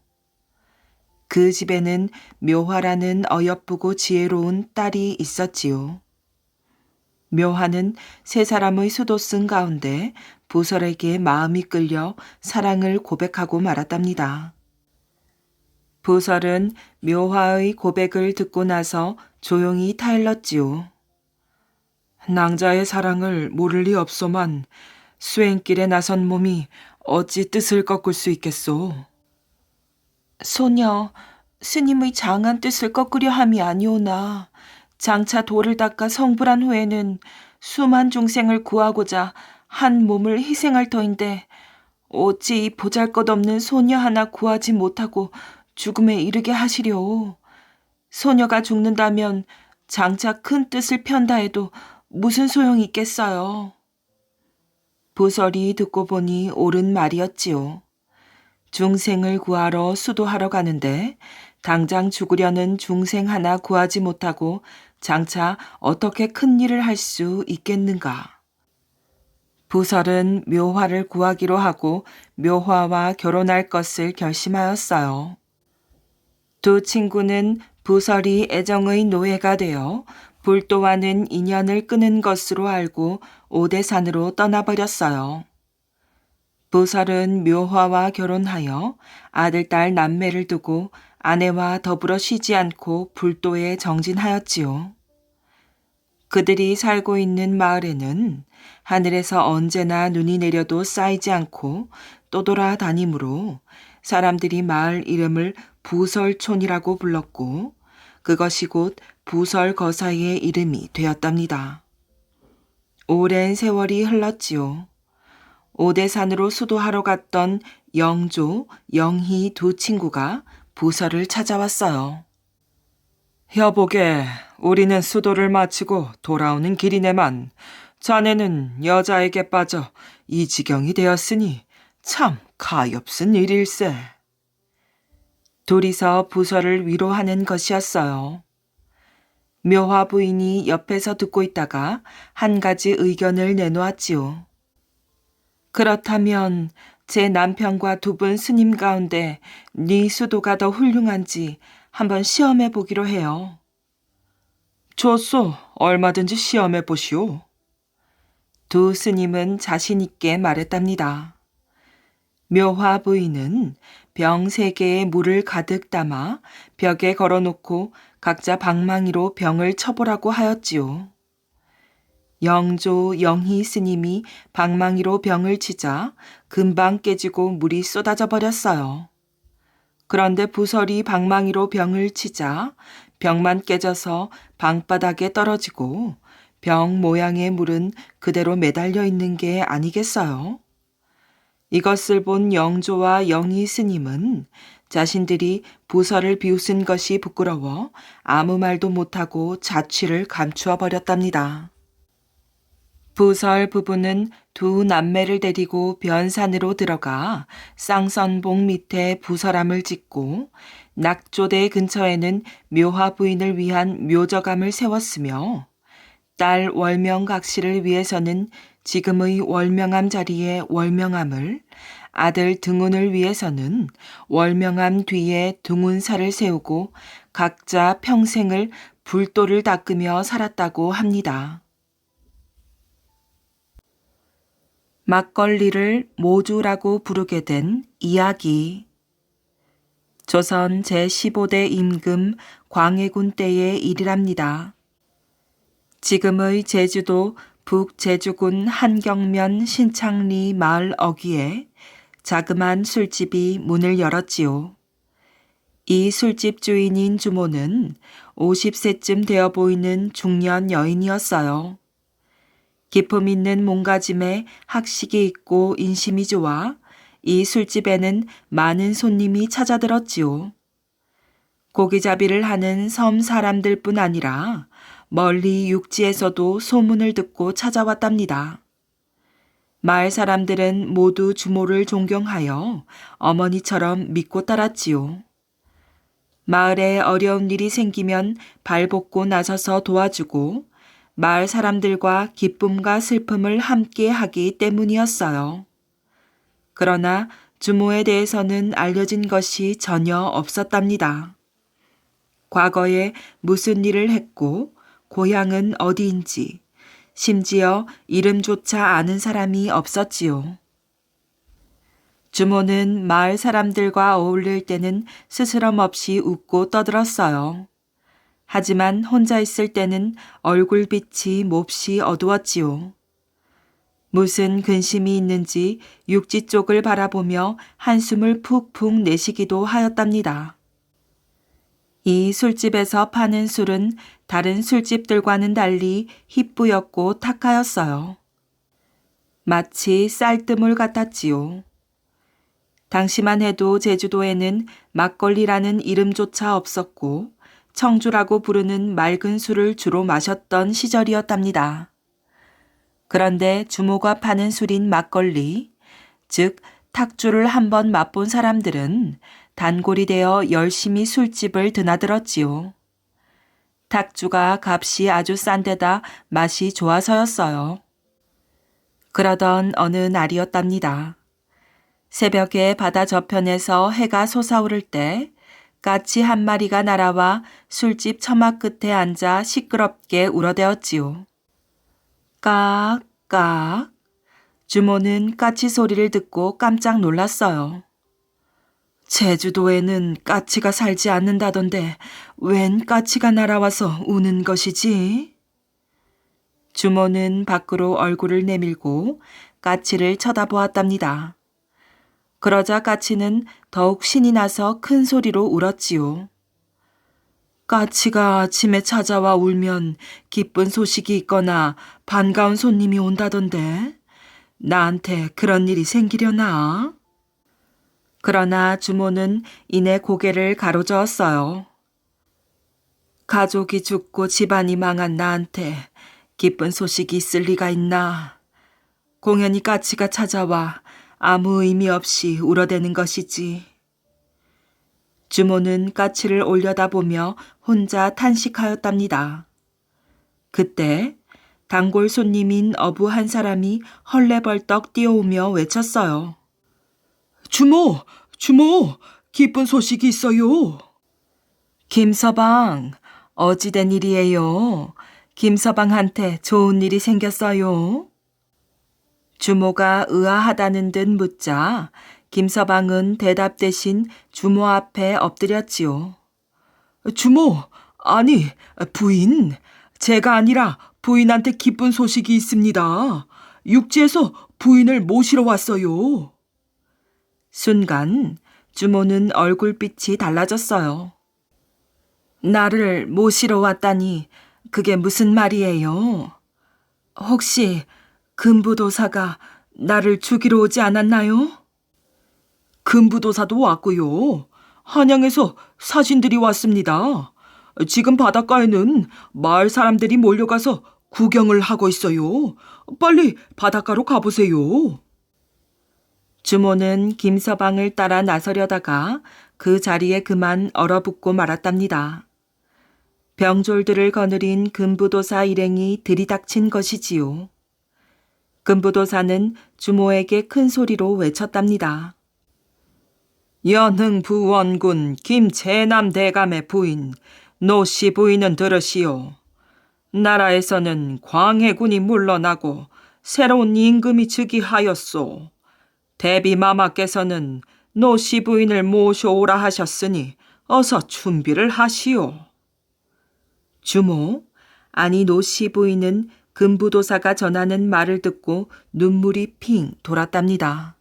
그 집에는 묘화라는 어여쁘고 지혜로운 딸이 있었지요. 묘화는 세 사람의 수도승 가운데 부설에게 마음이 끌려 사랑을 고백하고 말았답니다. 부설은 묘화의 고백을 듣고 나서 조용히 타일렀지요. 낭자의 사랑을 모를 리 없소만 수행길에 나선 몸이 어찌 뜻을 꺾을 수 있겠소. 소녀, 스님의 장한 뜻을 꺾으려 함이 아니오나 장차 도를 닦아 성불한 후에는 수만 중생을 구하고자 한 몸을 희생할 터인데 어찌 이 보잘것없는 소녀 하나 구하지 못하고 죽음에 이르게 하시려오. 소녀가 죽는다면 장차 큰 뜻을 편다 해도 무슨 소용이 있겠어요. 부설이 듣고 보니 옳은 말이었지요. 중생을 구하러 수도하러 가는데 당장 죽으려는 중생 하나 구하지 못하고 장차 어떻게 큰 일을 할 수 있겠는가. 부설은 묘화를 구하기로 하고 묘화와 결혼할 것을 결심하였어요. 두 친구는 부설이 애정의 노예가 되어 불도와는 인연을 끊은 것으로 알고 오대산으로 떠나버렸어요. 부설은 묘화와 결혼하여 아들, 딸, 남매를 두고 아내와 더불어 쉬지 않고 불도에 정진하였지요. 그들이 살고 있는 마을에는 하늘에서 언제나 눈이 내려도 쌓이지 않고 떠돌아다니므로 사람들이 마을 이름을 부설촌이라고 불렀고 그것이 곧 부설거사의 이름이 되었답니다. 오랜 세월이 흘렀지요. 오대산으로 수도하러 갔던 영조, 영희 두 친구가 부설을 찾아왔어요. 여보게, 우리는 수도를 마치고 돌아오는 길이네만 자네는 여자에게 빠져 이 지경이 되었으니 참 가엾은 일일세. 둘이서 부설을 위로하는 것이었어요. 묘화 부인이 옆에서 듣고 있다가 한 가지 의견을 내놓았지요. 그렇다면 제 남편과 두 분 스님 가운데 네 수도가 더 훌륭한지 한번 시험해 보기로 해요. 좋소, 얼마든지 시험해 보시오. 두 스님은 자신 있게 말했답니다. 묘화 부인은 병 3개에 물을 가득 담아 벽에 걸어놓고 각자 방망이로 병을 쳐보라고 하였지요. 영조, 영희 스님이 방망이로 병을 치자 금방 깨지고 물이 쏟아져 버렸어요. 그런데 부설이 방망이로 병을 치자 병만 깨져서 방바닥에 떨어지고 병 모양의 물은 그대로 매달려 있는 게 아니겠어요? 이것을 본 영조와 영희 스님은 자신들이 부설을 비웃은 것이 부끄러워 아무 말도 못하고 자취를 감추어 버렸답니다. 부설 부부는 두 남매를 데리고 변산으로 들어가 쌍선봉 밑에 부설함을 짓고 낙조대 근처에는 묘화 부인을 위한 묘저감을 세웠으며 딸 월명각시를 위해서는 지금의 월명암 자리에 월명암을, 아들 등운을 위해서는 월명암 뒤에 등운사를 세우고 각자 평생을 불도를 닦으며 살았다고 합니다. 막걸리를 모주라고 부르게 된 이야기. 조선 제15대 임금 광해군 때의 일이랍니다. 지금의 제주도 북제주군 한경면 신창리 마을 어귀에 자그만 술집이 문을 열었지요. 이 술집 주인인 주모는 50세쯤 되어 보이는 중년 여인이었어요. 기품 있는 몸가짐에 학식이 있고 인심이 좋아 이 술집에는 많은 손님이 찾아들었지요. 고기잡이를 하는 섬 사람들뿐 아니라 멀리 육지에서도 소문을 듣고 찾아왔답니다. 마을 사람들은 모두 주모를 존경하여 어머니처럼 믿고 따랐지요. 마을에 어려운 일이 생기면 발벗고 나서서 도와주고 마을 사람들과 기쁨과 슬픔을 함께 하기 때문이었어요. 그러나 주모에 대해서는 알려진 것이 전혀 없었답니다. 과거에 무슨 일을 했고 고향은 어디인지 심지어 이름조차 아는 사람이 없었지요. 주모는 마을 사람들과 어울릴 때는 스스럼 없이 웃고 떠들었어요. 하지만 혼자 있을 때는 얼굴빛이 몹시 어두웠지요. 무슨 근심이 있는지 육지 쪽을 바라보며 한숨을 푹푹 내쉬기도 하였답니다. 이 술집에서 파는 술은 다른 술집들과는 달리 희뿌옇고 탁하였어요. 마치 쌀뜨물 같았지요. 당시만 해도 제주도에는 막걸리라는 이름조차 없었고 청주라고 부르는 맑은 술을 주로 마셨던 시절이었답니다. 그런데 주모가 파는 술인 막걸리, 즉 탁주를 한번 맛본 사람들은 단골이 되어 열심히 술집을 드나들었지요. 탁주가 값이 아주 싼 데다 맛이 좋아서였어요. 그러던 어느 날이었답니다. 새벽에 바다 저편에서 해가 솟아오를 때 까치 한 마리가 날아와 술집 처막 끝에 앉아 시끄럽게 울어대었지요. 깍깍. 주모는 까치 소리를 듣고 깜짝 놀랐어요. 제주도에는 까치가 살지 않는다던데 웬 까치가 날아와서 우는 것이지? 주모는 밖으로 얼굴을 내밀고 까치를 쳐다보았답니다. 그러자 까치는 더욱 신이 나서 큰 소리로 울었지요. 까치가 아침에 찾아와 울면 기쁜 소식이 있거나 반가운 손님이 온다던데 나한테 그런 일이 생기려나? 그러나 주모는 이내 고개를 가로저었어요. 가족이 죽고 집안이 망한 나한테 기쁜 소식이 있을 리가 있나? 공연히 까치가 찾아와 아무 의미 없이 울어대는 것이지. 주모는 까치를 올려다보며 혼자 탄식하였답니다. 그때 단골 손님인 어부 한 사람이 헐레벌떡 뛰어오며 외쳤어요. 주모! 주모! 기쁜 소식이 있어요. 김서방, 어찌된 일이에요? 김서방한테 좋은 일이 생겼어요. 주모가 의아하다는 듯 묻자 김서방은 대답 대신 주모 앞에 엎드렸지요. 주모, 아니 부인, 제가 아니라 부인한테 기쁜 소식이 있습니다. 육지에서 부인을 모시러 왔어요. 순간 주모는 얼굴빛이 달라졌어요. 나를 모시러 왔다니 그게 무슨 말이에요? 혹시 금부도사가 나를 죽이러 오지 않았나요? 금부도사도 왔고요. 한양에서 사신들이 왔습니다. 지금 바닷가에는 마을 사람들이 몰려가서 구경을 하고 있어요. 빨리 바닷가로 가보세요. 주모는 김서방을 따라 나서려다가 그 자리에 그만 얼어붙고 말았답니다. 병졸들을 거느린 금부도사 일행이 들이닥친 것이지요. 금부도사는 주모에게 큰 소리로 외쳤답니다. 연흥부원군 김재남 대감의 부인 노씨 부인은 들으시오. 나라에서는 광해군이 물러나고 새로운 임금이 즉위하였소. 대비마마께서는 노씨 부인을 모셔오라 하셨으니 어서 준비를 하시오. 주모, 아니 노씨 부인은 금부도사가 전하는 말을 듣고 눈물이 핑 돌았답니다.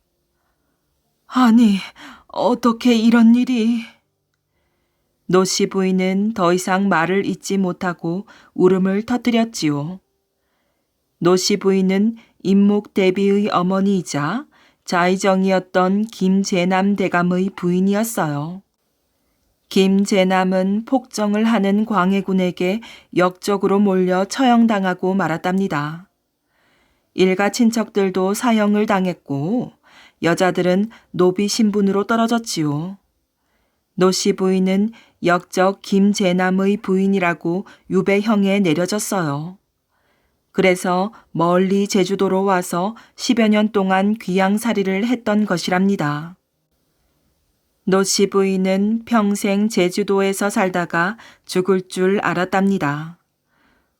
아니, 어떻게 이런 일이... 노씨 부인은 더 이상 말을 잇지 못하고 울음을 터뜨렸지요. 노씨 부인은 임목 대비의 어머니이자 좌의정이었던 김제남 대감의 부인이었어요. 김제남은 폭정을 하는 광해군에게 역적으로 몰려 처형당하고 말았답니다. 일가 친척들도 사형을 당했고 여자들은 노비 신분으로 떨어졌지요. 노씨 부인은 역적 김제남의 부인이라고 유배형에 내려졌어요. 그래서 멀리 제주도로 와서 10여 년 동안 귀양살이를 했던 것이랍니다. 노씨 부인은 평생 제주도에서 살다가 죽을 줄 알았답니다.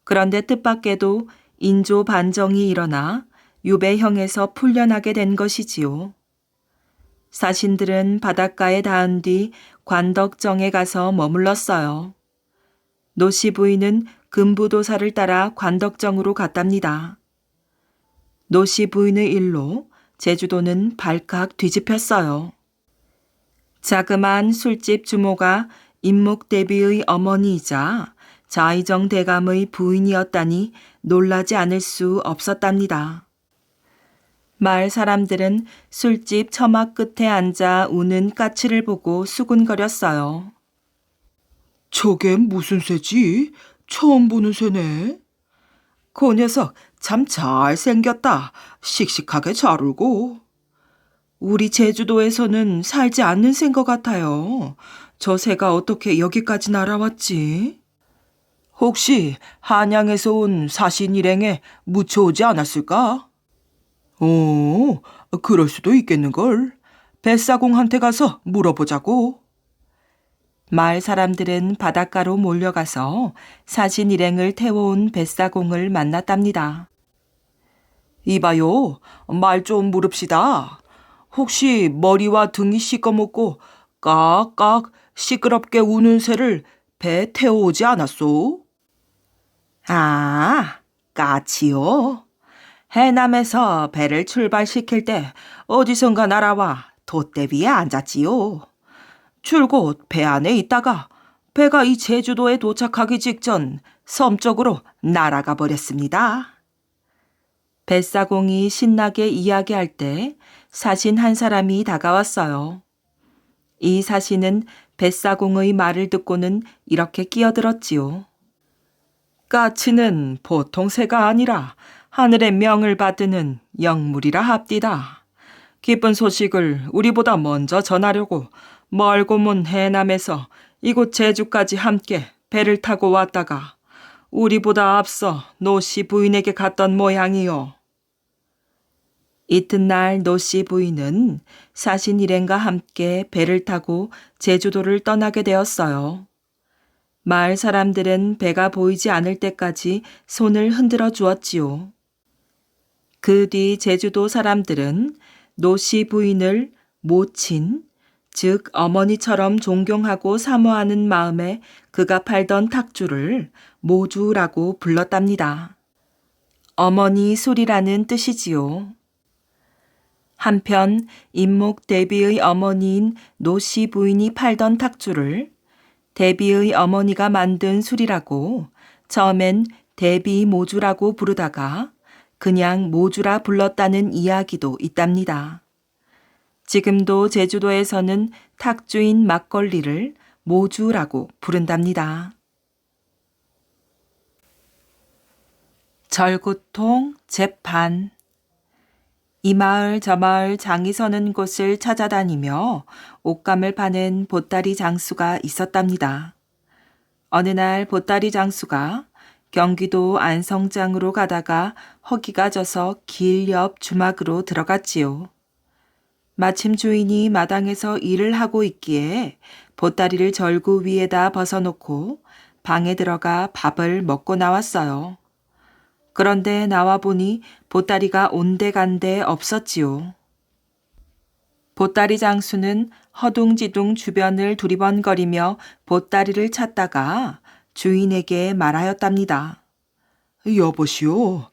그런데 뜻밖에도 인조 반정이 일어나 유배형에서 풀려나게 된 것이지요. 사신들은 바닷가에 닿은 뒤 관덕정에 가서 머물렀어요. 노씨 부인은 금부도사를 따라 관덕정으로 갔답니다. 노씨 부인의 일로 제주도는 발칵 뒤집혔어요. 자그마한 술집 주모가 임목대비의 어머니이자 좌의정 대감의 부인이었다니 놀라지 않을 수 없었답니다. 마을 사람들은 술집 처막 끝에 앉아 우는 까치를 보고 수군거렸어요. 저게 무슨 새지? 처음 보는 새네. 그 녀석 참 잘생겼다. 씩씩하게 잘 울고. 우리 제주도에서는 살지 않는 새인 것 같아요. 저 새가 어떻게 여기까지 날아왔지? 혹시 한양에서 온 사신 일행에 묻혀오지 않았을까? 그럴 수도 있겠는걸. 뱃사공한테 가서 물어보자고. 마을 사람들은 바닷가로 몰려가서 사신 일행을 태워온 뱃사공을 만났답니다. 이봐요, 말 좀 물읍시다. 혹시 머리와 등이 시꺼멓고 깍깍 시끄럽게 우는 새를 배에 태워오지 않았소? 아, 까치요. 해남에서 배를 출발시킬 때 어디선가 날아와 돛대비에 앉았지요. 줄곧 배 안에 있다가 배가 이 제주도에 도착하기 직전 섬 쪽으로 날아가 버렸습니다. 뱃사공이 신나게 이야기할 때 사신 한 사람이 다가왔어요. 이 사신은 뱃사공의 말을 듣고는 이렇게 끼어들었지요. 까치는 보통 새가 아니라 하늘의 명을 받드는 영물이라 합디다. 기쁜 소식을 우리보다 먼저 전하려고 멀고 먼 해남에서 이곳 제주까지 함께 배를 타고 왔다가 우리보다 앞서 노씨 부인에게 갔던 모양이요. 이튿날 노씨 부인은 사신 일행과 함께 배를 타고 제주도를 떠나게 되었어요. 마을 사람들은 배가 보이지 않을 때까지 손을 흔들어 주었지요. 그 뒤 제주도 사람들은 노씨 부인을 모친, 즉 어머니처럼 존경하고 사모하는 마음에 그가 팔던 탁주를 모주라고 불렀답니다. 어머니 술이라는 뜻이지요. 한편 임목 대비의 어머니인 노씨 부인이 팔던 탁주를 대비의 어머니가 만든 술이라고 처음엔 대비 모주라고 부르다가 그냥 모주라 불렀다는 이야기도 있답니다. 지금도 제주도에서는 탁주인 막걸리를 모주라고 부른답니다. 절구통 재판. 이 마을 저 마을 장이 서는 곳을 찾아다니며 옷감을 파는 보따리 장수가 있었답니다. 어느 날 보따리 장수가 경기도 안성장으로 가다가 허기가 져서 길 옆 주막으로 들어갔지요. 마침 주인이 마당에서 일을 하고 있기에 보따리를 절구 위에다 벗어놓고 방에 들어가 밥을 먹고 나왔어요. 그런데 나와 보니 보따리가 온데간데 없었지요. 보따리 장수는 허둥지둥 주변을 두리번거리며 보따리를 찾다가 주인에게 말하였답니다. 여보시오,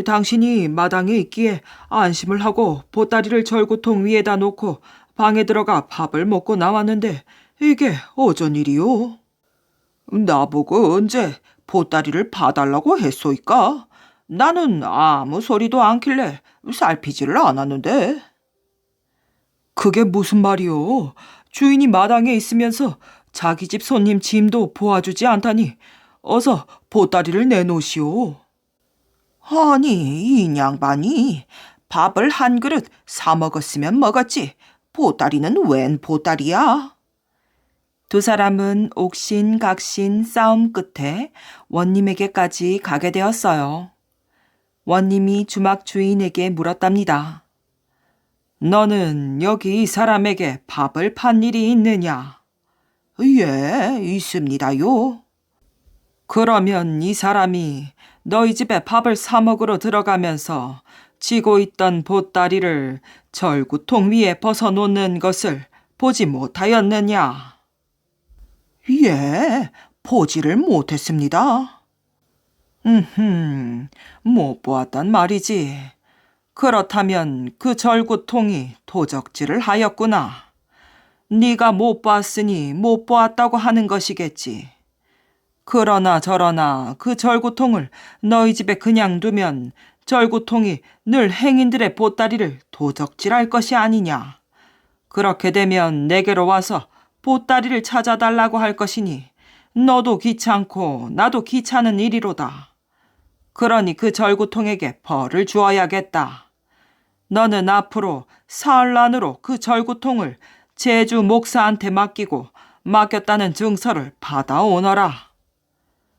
당신이 마당에 있기에 안심을 하고 보따리를 절구통 위에다 놓고 방에 들어가 밥을 먹고 나왔는데 이게 어쩐 일이오? 나보고 언제 보따리를 봐달라고 했소이까? 나는 아무 소리도 않길래 살피지를 않았는데. 그게 무슨 말이오? 주인이 마당에 있으면서 자기 집 손님 짐도 보아주지 않다니 어서 보따리를 내놓으시오. 아니, 이 양반이 밥을 한 그릇 사 먹었으면 먹었지. 보따리는 웬 보따리야? 두 사람은 옥신각신 싸움 끝에 원님에게까지 가게 되었어요. 원님이 주막 주인에게 물었답니다. 너는 여기 이 사람에게 밥을 판 일이 있느냐? 예, 있습니다요. 그러면 이 사람이 너희 집에 밥을 사 먹으러 들어가면서 쥐고 있던 보따리를 절구통 위에 벗어놓는 것을 보지 못하였느냐? 예, 보지를 못했습니다. 못 보았단 말이지. 그렇다면 그 절구통이 도적질을 하였구나. 네가 못 봤으니 못 보았다고 하는 것이겠지. 그러나 저러나 그 절구통을 너희 집에 그냥 두면 절구통이 늘 행인들의 보따리를 도적질할 것이 아니냐. 그렇게 되면 내게로 와서 보따리를 찾아달라고 할 것이니 너도 귀찮고 나도 귀찮은 일이로다. 그러니 그 절구통에게 벌을 주어야겠다. 너는 앞으로 사흘 안으로 그 절구통을 제주 목사한테 맡기고 맡겼다는 증서를 받아오너라.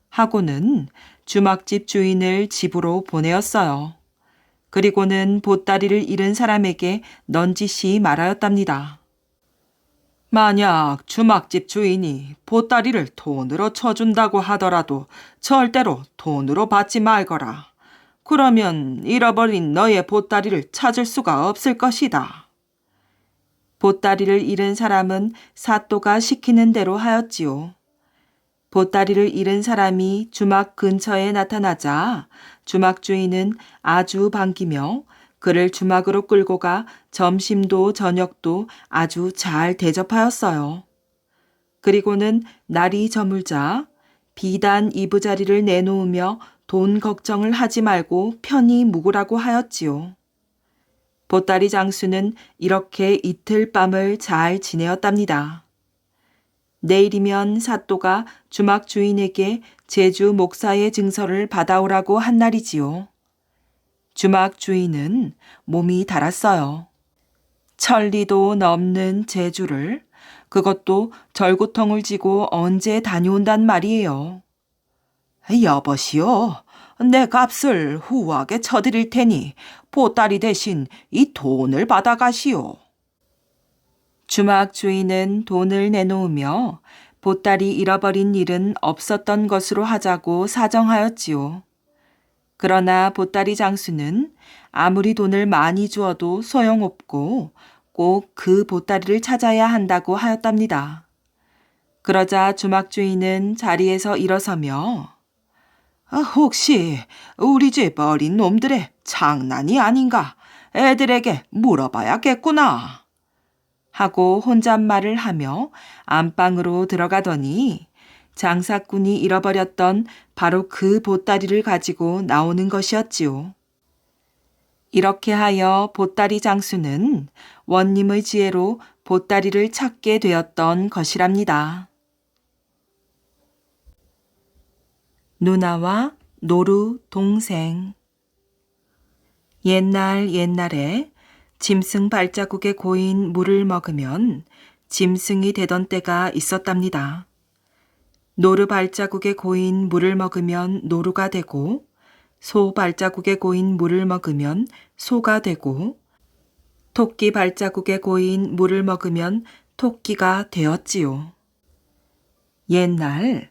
하고는 주막집 주인을 집으로 보내었어요. 그리고는 보따리를 잃은 사람에게 넌지시 말하였답니다. 만약 주막집 주인이 보따리를 돈으로 쳐준다고 하더라도 절대로 돈으로 받지 말거라. 그러면 잃어버린 너의 보따리를 찾을 수가 없을 것이다. 보따리를 잃은 사람은 사또가 시키는 대로 하였지요. 보따리를 잃은 사람이 주막 근처에 나타나자 주막 주인은 아주 반기며 그를 주막으로 끌고 가 점심도 저녁도 아주 잘 대접하였어요. 그리고는 날이 저물자 비단 이부자리를 내놓으며 돈 걱정을 하지 말고 편히 묵으라고 하였지요. 보따리 장수는 이렇게 이틀 밤을 잘 지내었답니다. 내일이면 사또가 주막 주인에게 제주 목사의 증서를 받아오라고 한 날이지요. 주막 주인은 몸이 달았어요. 천리도 넘는 제주를, 그것도 절구통을 지고 언제 다녀온단 말이에요. 여보시오, 내 값을 후하게 쳐드릴 테니 보따리 대신 이 돈을 받아가시오. 주막 주인은 돈을 내놓으며 보따리 잃어버린 일은 없었던 것으로 하자고 사정하였지요. 그러나 보따리 장수는 아무리 돈을 많이 주어도 소용없고 꼭 그 보따리를 찾아야 한다고 하였답니다. 그러자 주막 주인은 자리에서 일어서며 혹시 우리 집 어린 놈들의 장난이 아닌가 애들에게 물어봐야겠구나 하고 혼잣말을 하며 안방으로 들어가더니 장사꾼이 잃어버렸던 바로 그 보따리를 가지고 나오는 것이었지요. 이렇게 하여 보따리 장수는 원님의 지혜로 보따리를 찾게 되었던 것이랍니다. 누나와 노루 동생. 옛날에 짐승 발자국에 고인 물을 먹으면 짐승이 되던 때가 있었답니다. 노루 발자국에 고인 물을 먹으면 노루가 되고 소 발자국에 고인 물을 먹으면 소가 되고 토끼 발자국에 고인 물을 먹으면 토끼가 되었지요. 옛날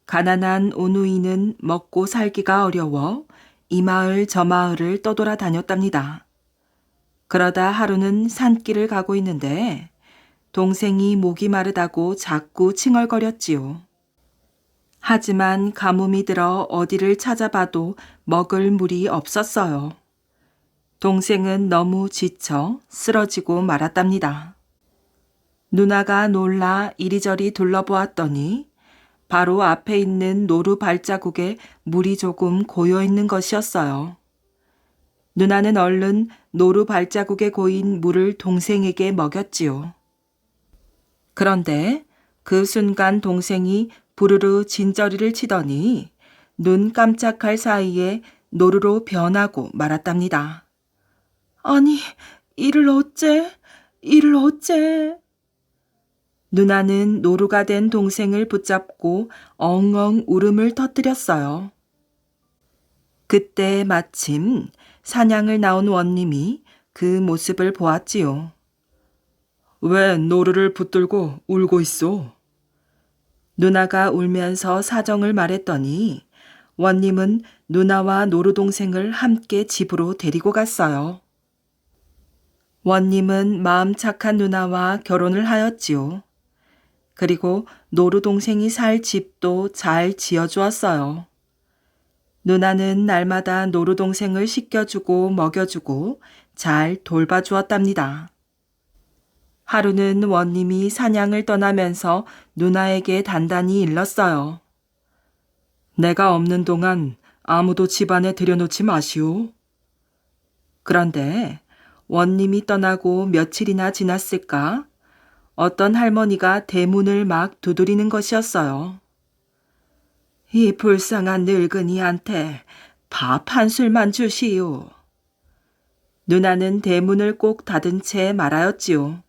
가난한 오누이는 먹고 살기가 어려워 이 마을 저 마을을 떠돌아 다녔답니다. 그러다 하루는 산길을 가고 있는데 동생이 목이 마르다고 자꾸 칭얼거렸지요. 하지만 가뭄이 들어 어디를 찾아봐도 먹을 물이 없었어요. 동생은 너무 지쳐 쓰러지고 말았답니다. 누나가 놀라 이리저리 둘러보았더니 바로 앞에 있는 노루 발자국에 물이 조금 고여 있는 것이었어요. 누나는 얼른 노루 발자국에 고인 물을 동생에게 먹였지요. 그런데 그 순간 동생이 부르르 진저리를 치더니 눈 깜짝할 사이에 노루로 변하고 말았답니다. 아니, 이를 어째? 이를 어째? 누나는 노루가 된 동생을 붙잡고 엉엉 울음을 터뜨렸어요. 그때 마침 사냥을 나온 원님이 그 모습을 보았지요. 왜 노루를 붙들고 울고 있어? 누나가 울면서 사정을 말했더니 원님은 누나와 노루 동생을 함께 집으로 데리고 갔어요. 원님은 마음 착한 누나와 결혼을 하였지요. 그리고 노루 동생이 살 집도 잘 지어주었어요. 누나는 날마다 노루 동생을 씻겨주고 먹여주고 잘 돌봐주었답니다. 하루는 원님이 사냥을 떠나면서 누나에게 단단히 일렀어요. 내가 없는 동안 아무도 집안에 들여놓지 마시오. 그런데 원님이 떠나고 며칠이나 지났을까? 어떤 할머니가 대문을 막 두드리는 것이었어요. 이 불쌍한 늙은이한테 밥 한 술만 주시오. 누나는 대문을 꼭 닫은 채 말하였지요.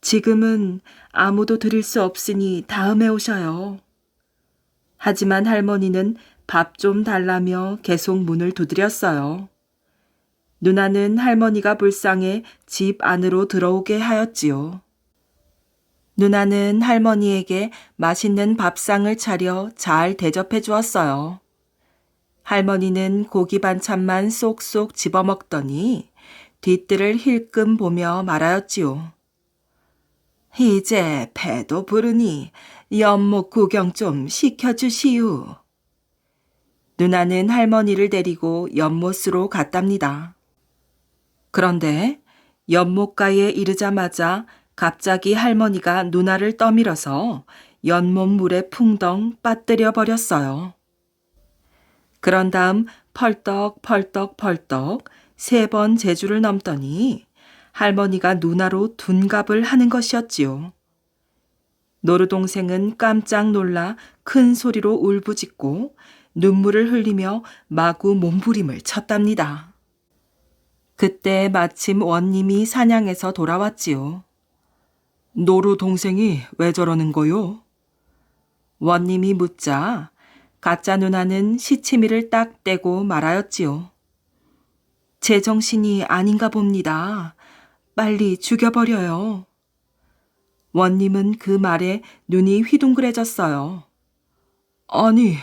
지금은 아무도 드릴 수 없으니 다음에 오셔요. 하지만 할머니는 밥 좀 달라며 계속 문을 두드렸어요. 누나는 할머니가 불쌍해 집 안으로 들어오게 하였지요. 누나는 할머니에게 맛있는 밥상을 차려 잘 대접해 주었어요. 할머니는 고기 반찬만 쏙쏙 집어먹더니 뒤뜰을 힐끔 보며 말하였지요. 이제 배도 부르니 연못 구경 좀 시켜주시오. 누나는 할머니를 데리고 연못으로 갔답니다. 그런데 연못가에 이르자마자 갑자기 할머니가 누나를 떠밀어서 연못 물에 풍덩 빠뜨려 버렸어요. 그런 다음 펄떡 3번 제주를 넘더니 할머니가 누나로 둔갑을 하는 것이었지요. 노루 동생은 깜짝 놀라 큰 소리로 울부짖고 눈물을 흘리며 마구 몸부림을 쳤답니다. 그때 마침 원님이 사냥에서 돌아왔지요. 노루 동생이 왜 저러는 거요? 원님이 묻자 가짜 누나는 시치미를 딱 떼고 말하였지요. 제정신이 아닌가 봅니다. 빨리 죽여버려요. 원님은 그 말에 눈이 휘둥그레졌어요. 아니,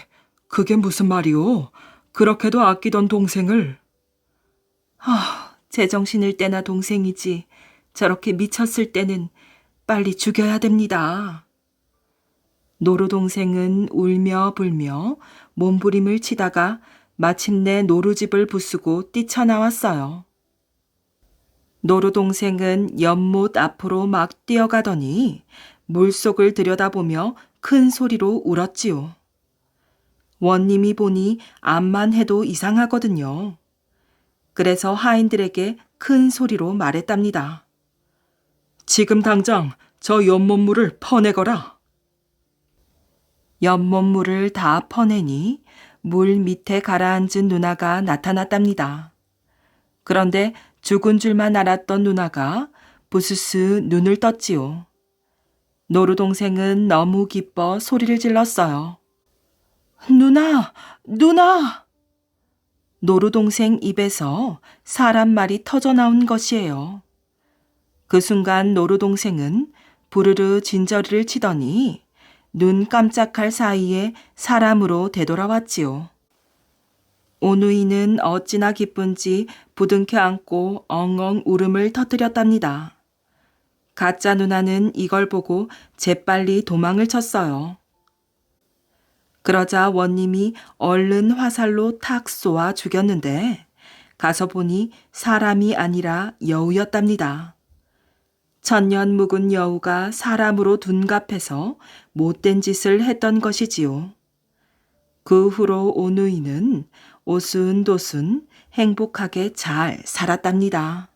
그게 무슨 말이오? 그렇게도 아끼던 동생을. 제정신일 때나 동생이지. 저렇게 미쳤을 때는 빨리 죽여야 됩니다. 노루 동생은 울며 불며 몸부림을 치다가 마침내 노루집을 부수고 뛰쳐나왔어요. 노루 동생은 연못 앞으로 막 뛰어가더니 물속을 들여다보며 큰 소리로 울었지요. 원님이 보니 암만 해도 이상하거든요. 그래서 하인들에게 큰 소리로 말했답니다. 지금 당장 저 연못물을 퍼내거라. 연못물을 다 퍼내니 물 밑에 가라앉은 누나가 나타났답니다. 그런데 죽은 줄만 알았던 누나가 부스스 눈을 떴지요. 노루 동생은 너무 기뻐 소리를 질렀어요. 누나! 누나! 노루 동생 입에서 사람 말이 터져 나온 것이에요. 그 순간 노루 동생은 부르르 진저리를 치더니 눈 깜짝할 사이에 사람으로 되돌아왔지요. 오누이는 어찌나 기쁜지 부둥켜 안고 엉엉 울음을 터뜨렸답니다. 가짜 누나는 이걸 보고 재빨리 도망을 쳤어요. 그러자 원님이 얼른 화살로 탁 쏘아 죽였는데 가서 보니 사람이 아니라 여우였답니다. 천년 묵은 여우가 사람으로 둔갑해서 못된 짓을 했던 것이지요. 그 후로 오누이는 오순도순 행복하게 잘 살았답니다.